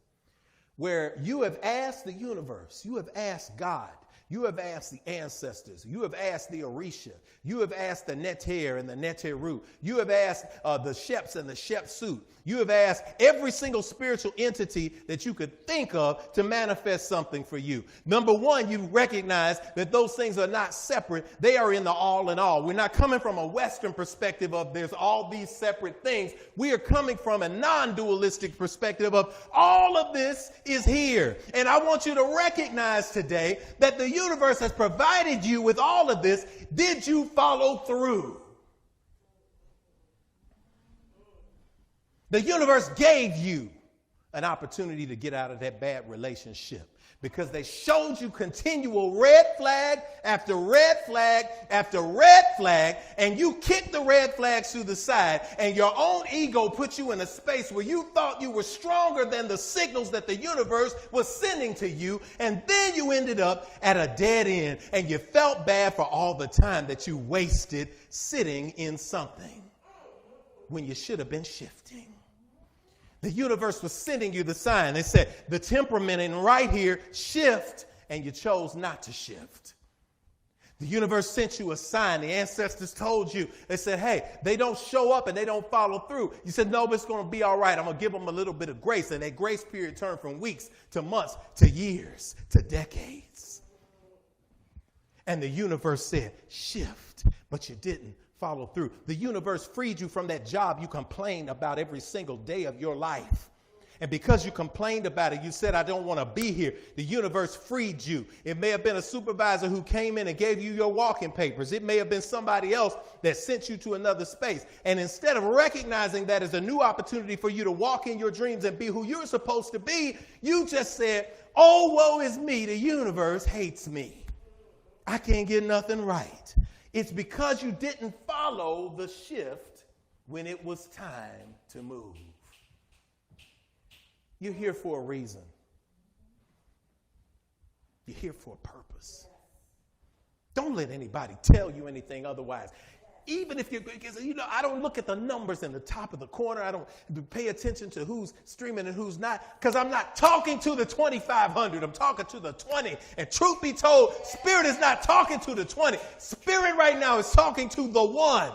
where you have asked the universe, you have asked God, You have asked the ancestors. You have asked the Orisha. You have asked the Neter and the Neteru. You have asked the Sheps and the Shepsut. You have asked every single spiritual entity that you could think of to manifest something for you. Number one, you recognize that those things are not separate. They are in the all in all. We're not coming from a Western perspective of there's all these separate things. We are coming from a non-dualistic perspective of all of this is here. And I want you to recognize today that the universe has provided you with all of this. Did you follow through? The universe gave you an opportunity to get out of that bad relationship because they showed you continual red flag after red flag after red flag, and you kicked the red flags to the side, and your own ego put you in a space where you thought you were stronger than the signals that the universe was sending to you, and then you ended up at a dead end, and you felt bad for all the time that you wasted sitting in something when you should have been shifting. The universe was sending you the sign. They said, the temperament in right here, shift, and you chose not to shift. The universe sent you a sign. The ancestors told you. They said, hey, they don't show up and they don't follow through. You said, no, but it's going to be all right. I'm going to give them a little bit of grace. And that grace period turned from weeks to months to years to decades. And the universe said, shift, but you didn't follow through. The universe freed you from that job you complained about every single day of your life. And because you complained about it, you said, I don't want to be here. The universe freed you. It may have been a supervisor who came in and gave you your walking papers. It may have been somebody else that sent you to another space. And instead of recognizing that as a new opportunity for you to walk in your dreams and be who you're supposed to be, you just said, oh, woe is me. The universe hates me. I can't get nothing right. It's because you didn't follow the shift when it was time to move. You're here for a reason. You're here for a purpose. Don't let anybody tell you anything otherwise. Even if I don't look at the numbers in the top of the corner. I don't pay attention to who's streaming and who's not, because I'm not talking to the 2,500. I'm talking to the 20. And truth be told, Spirit is not talking to the 20. Spirit right now is talking to the one.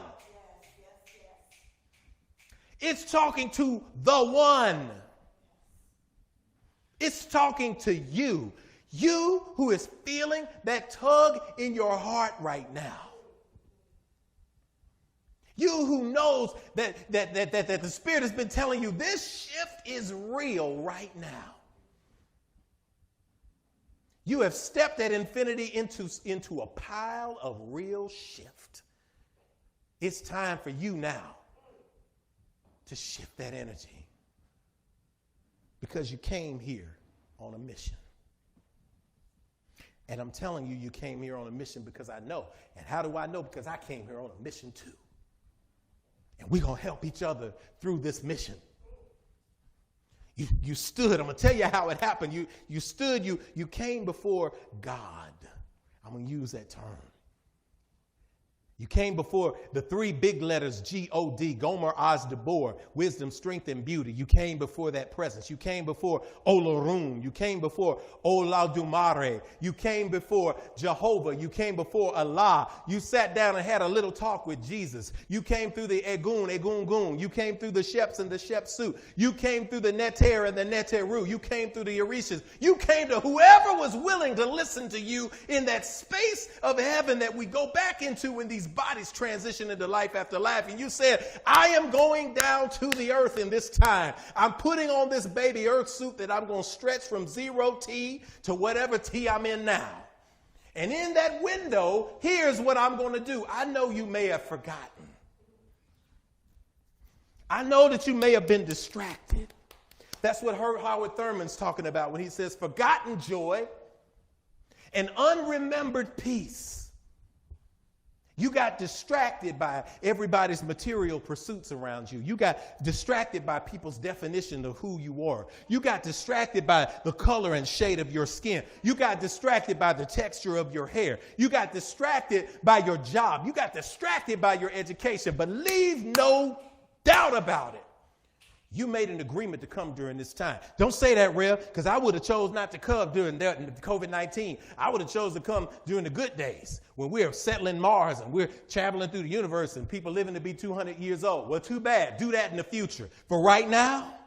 It's talking to the one. It's talking to you. You who is feeling that tug in your heart right now. You who knows that the Spirit has been telling you this shift is real right now. You have stepped at infinity into a pile of real shift. It's time for you now to shift that energy. Because you came here on a mission. And I'm telling you, you came here on a mission because I know. And how do I know? Because I came here on a mission too. And we're going to help each other through this mission. You stood. I'm going to tell you how it happened. You stood. You came before God. I'm going to use that term. You came before the three big letters, G-O-D, Gomer, Oz, Debor, wisdom, strength, and beauty. You came before that presence. You came before Olorun. You came before Oladumare. You came before Jehovah. You came before Allah. You sat down and had a little talk with Jesus. You came through the Egungun. You came through the Sheps and the Shepsut. You came through the Neter and the Neteru. You came through the Orishas. You came to whoever was willing to listen to you in that space of heaven that we go back into when these bodies transition into life after life. And you said, I am going down to the earth in this time. I'm putting on this baby earth suit that I'm going to stretch from 0 T to whatever T I'm in now. And in that window, here's what I'm going to do. I know you may have forgotten. I know that you may have been distracted. That's what Howard Thurman's talking about when he says forgotten joy and unremembered peace. You got distracted by everybody's material pursuits around you. You got distracted by people's definition of who you are. You got distracted by the color and shade of your skin. You got distracted by the texture of your hair. You got distracted by your job. You got distracted by your education. But leave no doubt about it. You made an agreement to come during this time. Don't say that, Rev, because I would have chose not to come during COVID-19. I would have chose to come during the good days when we're settling Mars and we're traveling through the universe and people living to be 200 years old. Well, too bad. Do that in the future. For right now,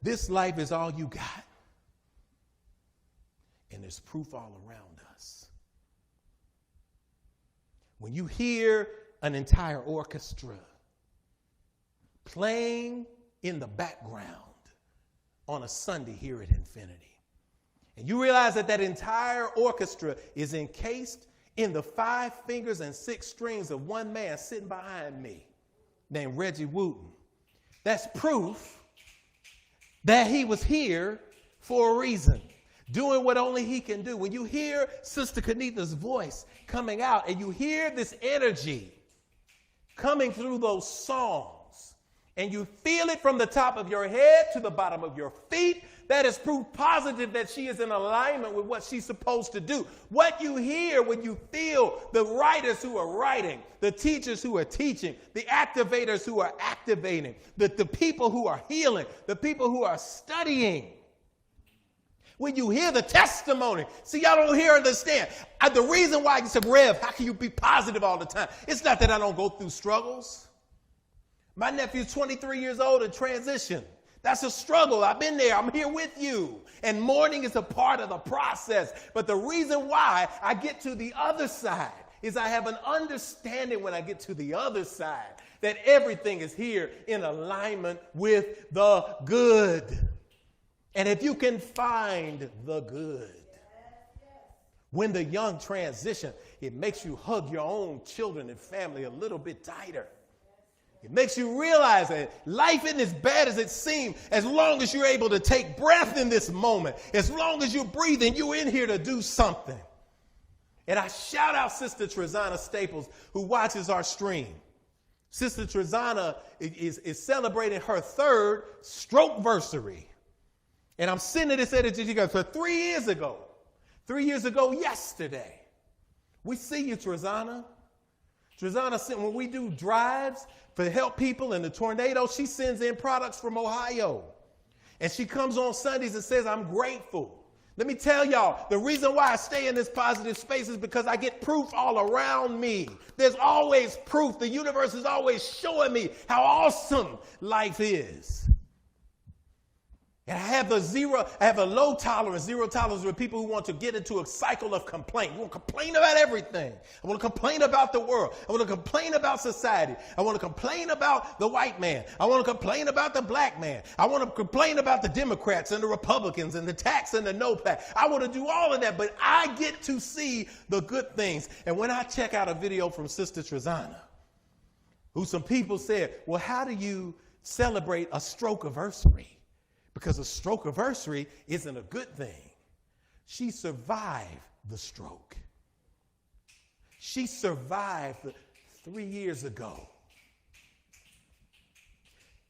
this life is all you got. And there's proof all around us. When you hear an entire orchestra playing in the background on a Sunday here at Infinity, and you realize that that entire orchestra is encased in the 5 fingers and 6 strings of one man sitting behind me named Reggie Wooten, that's proof that he was here for a reason, doing what only he can do. When you hear Sister Kenitha's voice coming out and you hear this energy coming through those songs, and you feel it from the top of your head to the bottom of your feet, that is proof positive that she is in alignment with what she's supposed to do. What you hear when you feel the writers who are writing, the teachers who are teaching, the activators who are activating, the people who are healing, the people who are studying. When you hear the testimony, see, y'all don't understand. The reason why you said, Rev, how can you be positive all the time? It's not that I don't go through struggles. My nephew's 23 years old in transition. That's a struggle. I've been there. I'm here with you. And mourning is a part of the process. But the reason why I get to the other side is I have an understanding when I get to the other side that everything is here in alignment with the good. And if you can find the good, when the young transition, it makes you hug your own children and family a little bit tighter. It makes you realize that life isn't as bad as it seems as long as you're able to take breath in this moment. As long as you're breathing, you're in here to do something. And I shout out Sister Trezana Staples, who watches our stream. Sister Trezana is celebrating her 3rd strokeversary. And I'm sending this energy to you. So 3 years ago yesterday, we see you, Trezana. Trezana, when we do drives to help people in the tornado, she sends in products from Ohio. And she comes on Sundays and says, I'm grateful. Let me tell y'all, the reason why I stay in this positive space is because I get proof all around me. There's always proof. The universe is always showing me how awesome life is. And I have a low tolerance, zero tolerance with people who want to get into a cycle of complaint. You want to complain about everything. I want to complain about the world. I want to complain about society. I want to complain about the white man. I want to complain about the black man. I want to complain about the Democrats and the Republicans and the tax and the no tax. I want to do all of that, but I get to see the good things. And when I check out a video from Sister Trezana, who some people said, well, how do you celebrate a strokeversary? Because a strokeversary isn't a good thing. She survived the stroke. She survived 3 years ago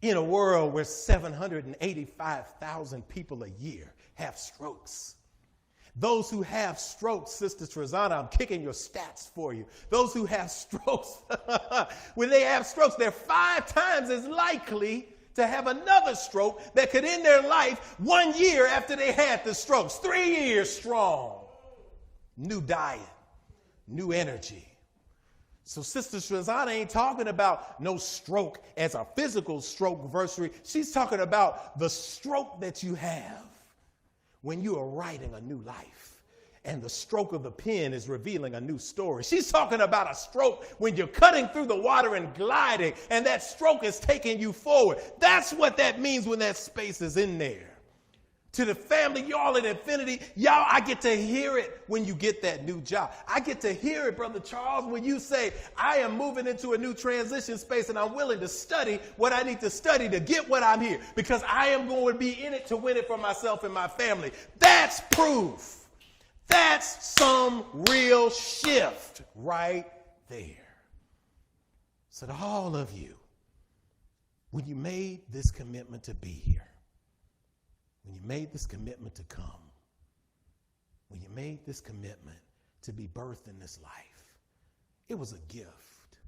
in a world where 785,000 people a year have strokes. Those who have strokes, Sister Trezana, I'm kicking your stats for you. Those who have strokes, when they have strokes, they're 5 times as likely to have another stroke that could end their life 1 year after they had the strokes. 3 years strong. New diet, new energy. So Sister Trezana ain't talking about no stroke as a physical strokeversary. She's talking about the stroke that you have when you are writing a new life. And the stroke of the pen is revealing a new story. She's talking about a stroke when you're cutting through the water and gliding, and that stroke is taking you forward. That's what that means when that space is in there. To the family, y'all at Infinity, y'all, I get to hear it when you get that new job. I get to hear it, Brother Charles, when you say, I am moving into a new transition space and I'm willing to study what I need to study to get what I'm here, because I am going to be in it to win it for myself and my family. That's proof. That's some real shift right there. So to all of you, when you made this commitment to be here, when you made this commitment to come, when you made this commitment to be birthed in this life, it was a gift.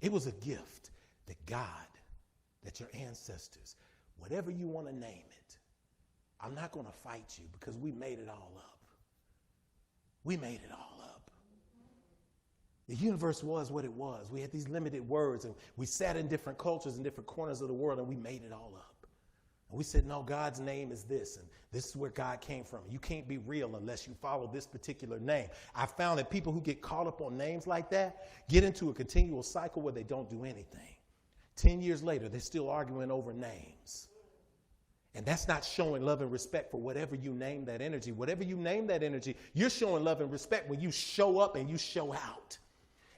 It was a gift that God that your ancestors, whatever you want to name it, I'm not going to fight you because we made it all up. We made it all up. The universe was what it was. We had these limited words, and we sat in different cultures in different corners of the world, and we made it all up. And we said, no, God's name is this, and this is where God came from. You can't be real unless you follow this particular name. I found that people who get caught up on names like that get into a continual cycle where they don't do anything. 10 years later, they're still arguing over names. And that's not showing love and respect for whatever you name that energy. Whatever you name that energy, you're showing love and respect when you show up and you show out.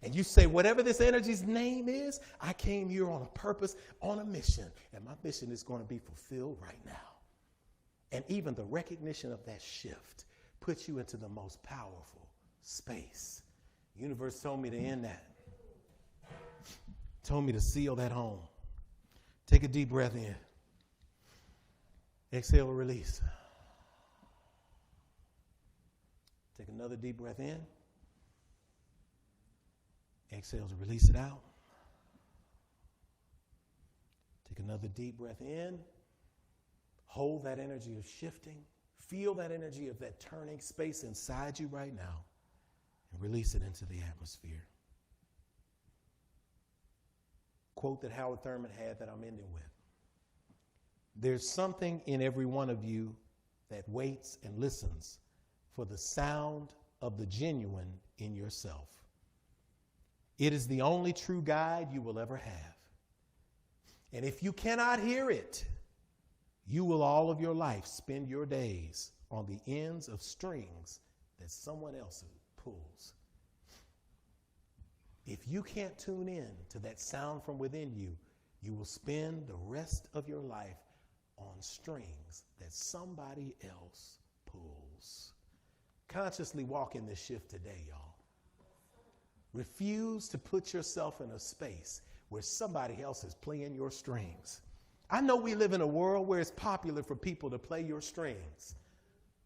And you say, whatever this energy's name is, I came here on a purpose, on a mission. And my mission is going to be fulfilled right now. And even the recognition of that shift puts you into the most powerful space. The universe told me to end that. Told me to seal that home. Take a deep breath in. Exhale, release. Take another deep breath in. Exhale to release it out. Take another deep breath in. Hold that energy of shifting. Feel that energy of that turning space inside you right now. And release it into the atmosphere. Quote that Howard Thurman had that I'm ending with. There's something in every one of you that waits and listens for the sound of the genuine in yourself. It is the only true guide you will ever have. And if you cannot hear it, you will all of your life spend your days on the ends of strings that someone else pulls. If you can't tune in to that sound from within you, you will spend the rest of your life on strings that somebody else pulls. Consciously walk in this shift today, y'all. Refuse to put yourself in a space where somebody else is playing your strings. I know we live in a world where it's popular for people to play your strings.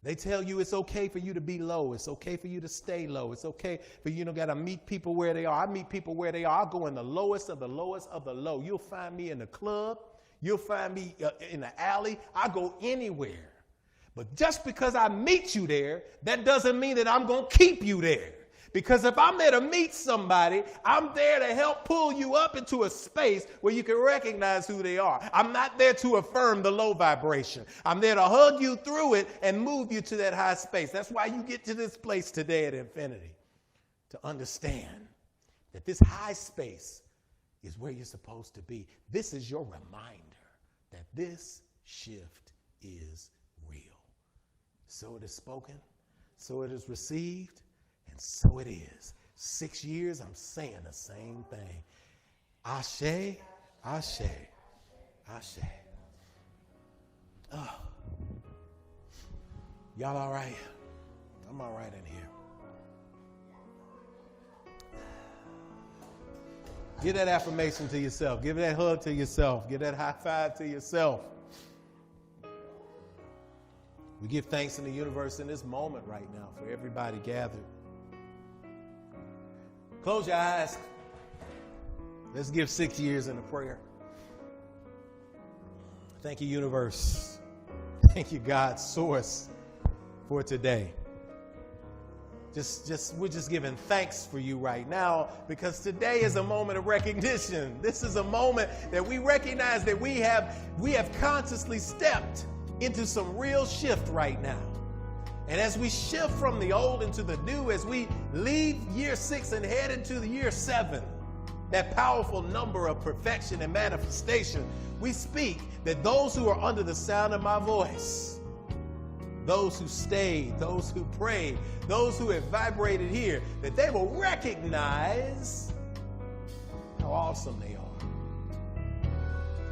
They tell you it's okay for you to be low. It's okay for you to stay low. It's okay for you to got to meet people where they are. I meet people where they are. I'll go in the lowest of the lowest of the low. You'll find me in the club. You'll find me in the alley. I go anywhere. But just because I meet you there, that doesn't mean that I'm going to keep you there. Because if I'm there to meet somebody, I'm there to help pull you up into a space where you can recognize who they are. I'm not there to affirm the low vibration. I'm there to hug you through it and move you to that high space. That's why you get to this place today at Infinity, to understand that this high space is where you're supposed to be. This is your reminder that this shift is real. So it is spoken, so it is received, and so it is. 6 years, I'm saying the same thing. Ashe, ashe, ashe. Oh. Y'all all right? I'm all right in here. Give that affirmation to yourself. Give that hug to yourself. Give that high five to yourself. We give thanks in the universe in this moment right now for everybody gathered. Close your eyes. Let's give 6 years in a prayer. Thank you, universe. Thank you, God, source, for today. We're just giving thanks for you right now, because today is a moment of recognition. This is a moment that we recognize that we have consciously stepped into some real shift right now. And as we shift from the old into the new, as we leave year 6 and head into the year 7, that powerful number of perfection and manifestation, we speak that those who are under the sound of my voice, those who stayed, those who prayed, those who have vibrated here, that they will recognize how awesome they are.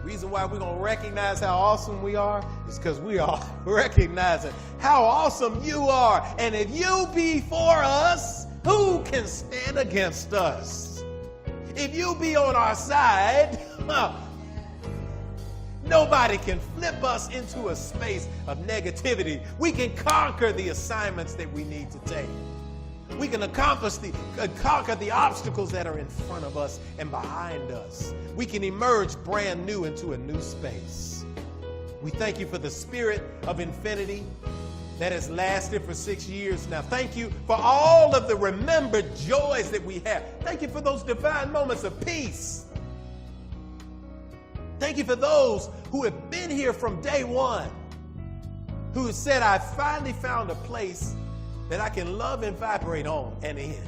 The reason why we're going to recognize how awesome we are is because we are recognizing how awesome you are. And if you be for us, who can stand against us? If you be on our side, nobody can flip us into a space of negativity. We can conquer the assignments that we need to take. We can conquer the obstacles that are in front of us and behind us. We can emerge brand new into a new space. We thank you for the spirit of infinity that has lasted for 6 years now. Thank you for all of the remembered joys that we have. Thank you for those divine moments of peace. Thank you for those who have been here from day one, who said, I finally found a place that I can love and vibrate on and in.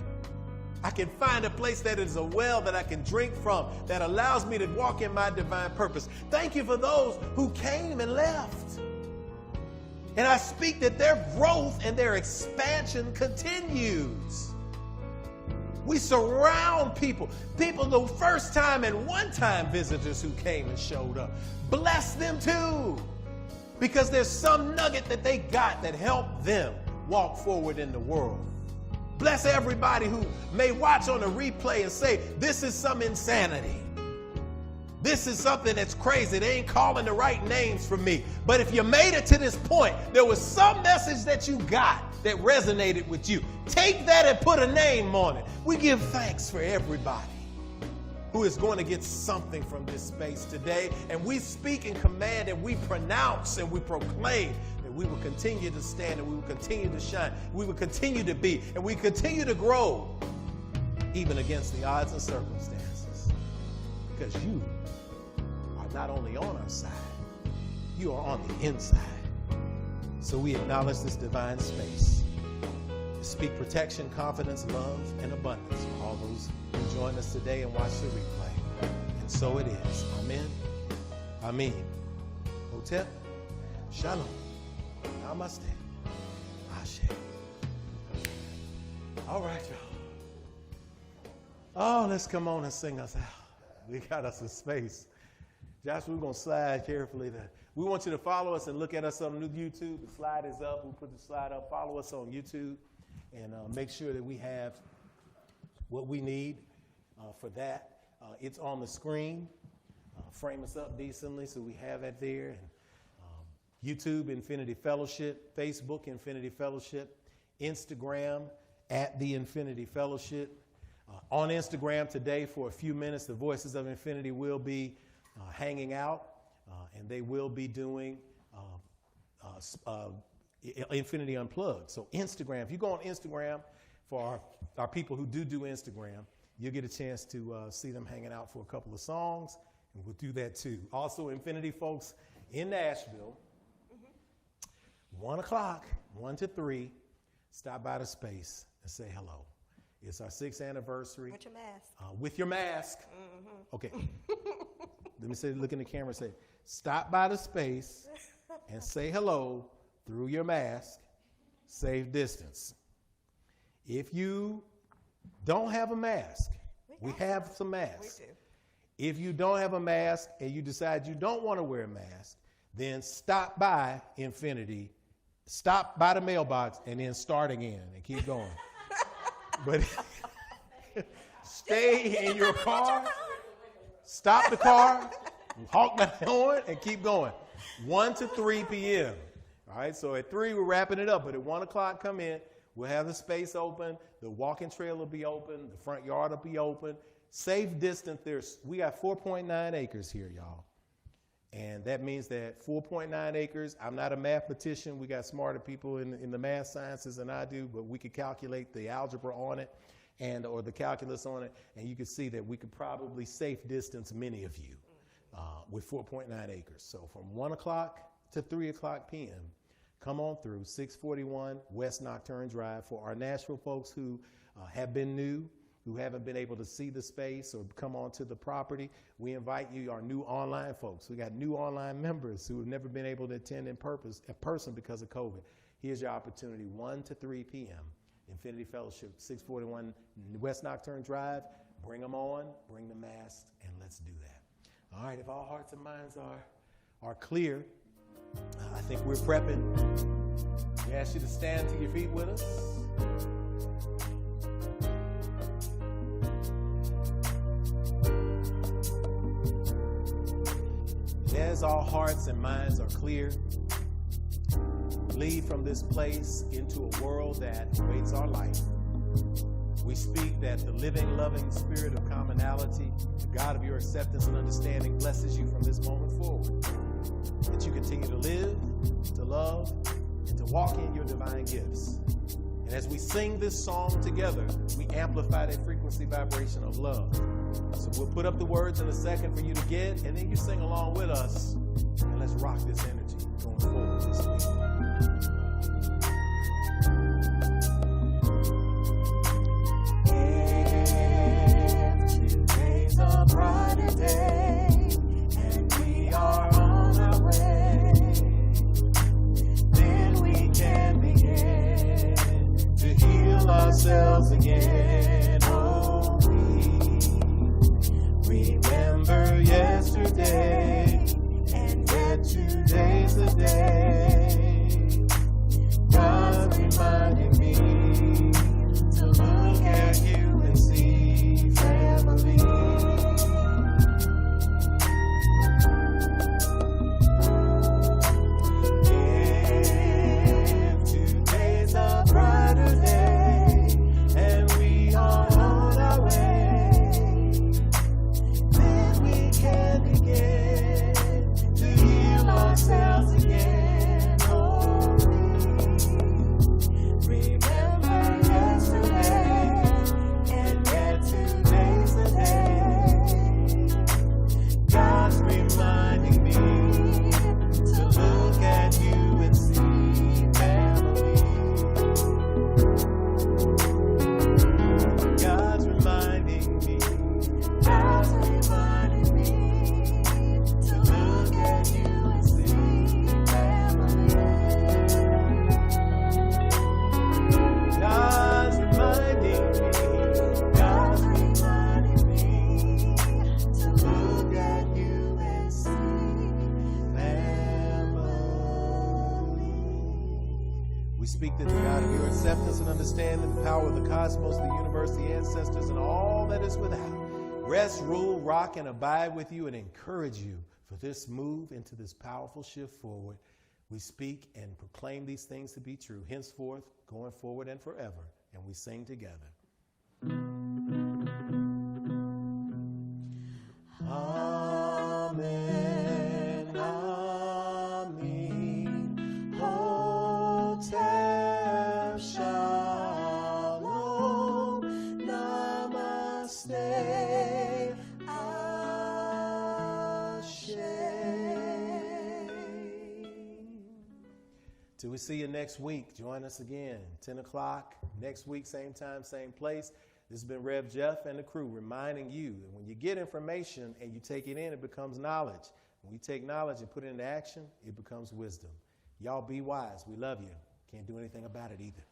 I can find a place that is a well that I can drink from, that allows me to walk in my divine purpose. Thank you for those who came and left. And I speak that their growth and their expansion continues. We surround people the first time and one-time visitors who came and showed up. Bless them too, because there's some nugget that they got that helped them walk forward in the world. Bless everybody who may watch on a replay and say, this is some insanity. This is something that's crazy. They ain't calling the right names for me. But if you made it to this point, there was some message that you got that resonated with you. Take that and put a name on it. We give thanks for everybody who is going to get something from this space today. And we speak and command and we pronounce and we proclaim that we will continue to stand and we will continue to shine. We will continue to be and we continue to grow even against the odds and circumstances. Because you are not only on our side, you are on the inside. So we acknowledge this divine space. Speak protection, confidence, love, and abundance for all those who join us today and watch the replay. And so it is. Amen. Amen. Hotep. Shalom. Namaste. Ashe. All right, y'all. Oh, let's come on and sing us out. We got us a space. Joshua, we're going to slide carefully. We want you to follow us and look at us on YouTube. The slide is up. We'll put the slide up. Follow us on YouTube and make sure that we have what we need for that. It's on the screen. Frame us up decently so we have it there. And, YouTube, Infinity Fellowship. Facebook, Infinity Fellowship. Instagram, @The Infinity Fellowship. On Instagram today for a few minutes, the Voices of Infinity will be hanging out, and they will be doing Infinity Unplugged. So Instagram, if you go on Instagram, for our people who do Instagram, you'll get a chance to see them hanging out for a couple of songs, and we'll do that too. Also, Infinity folks in Nashville, 1 o'clock, 1 to 3, stop by the space and say hello. It's our 6th anniversary. With your mask. With your mask. Mm-hmm. Okay. Let me say, look in the camera and say, stop by the space and say hello through your mask. Safe distance. If you don't have a mask, we have some masks. We do. If you don't have a mask and you decide you don't want to wear a mask, then stop by Infinity, stop by the mailbox, and then start again and keep going. But stay in your car, stop the car, honk the horn, and keep going. 1 to 3 p.m. All right, so at 3, we're wrapping it up. But at 1 o'clock, come in. We'll have the space open. The walking trail will be open. The front yard will be open. Safe distance. We got 4.9 acres here, y'all. And that means that 4.9 acres, I'm not a mathematician. We got smarter people in the math sciences than I do, but we could calculate the algebra on it or the calculus on it, and you can see that we could probably safe distance many of you with 4.9 acres. So from 1 o'clock to 3 o'clock p.m., come on through 641 West Nocturne Drive. For our Nashville folks who have been new, who haven't been able to see the space or come onto the property, we invite you, our new online folks. We got new online members who have never been able to attend in person because of COVID. Here's your opportunity, 1 to 3 p.m. Infinity Fellowship, 641 West Nocturne Drive. Bring them on, bring the mask, and let's do that. All right, if all hearts and minds are clear, I think we're prepping. We ask you to stand to your feet with us. As all hearts and minds are clear, leave from this place into a world that awaits our life. We speak that the living, loving spirit of commonality, the God of your acceptance and understanding, blesses you from this moment forward. That you continue to live, to love, and to walk in your divine gifts. And as we sing this song together, we amplify that frequency vibration of love. So we'll put up the words in a second for you to get, and then you sing along with us. And let's rock this energy going forward this week. Today's a brighter day, and we are on our way. Then we can begin to heal ourselves again. Oh, we remember yesterday, and yet today's the day. God's reminding me to look at you and see family. If today's a brighter day and we are on our way, then we can begin to heal ourselves again. Oh, we remember yesterday, and yet today's the day. God's reminding me to look at you and see family. God's reminding me. God's reminding me to look at you and see family. God's reminding me. God's reminding me to look at you and see family. We speak that the God of your acceptance and understanding, the power of the cosmos, the universe, the ancestors, and all that is without, rest, rule, rock, and abide with you and encourage you for this move into this powerful shift forward. We speak and proclaim these things to be true, henceforth, going forward, and forever. And we sing together. Amen, amen, Hotel Shalom, Namaste, Ashe. Till we see you next week, join us again, 10 o'clock, next week, same time, same place. This has been Rev Jeff and the crew reminding you that when you get information and you take it in, it becomes knowledge. When you take knowledge and put it into action, it becomes wisdom. Y'all be wise. We love you. Can't do anything about it either.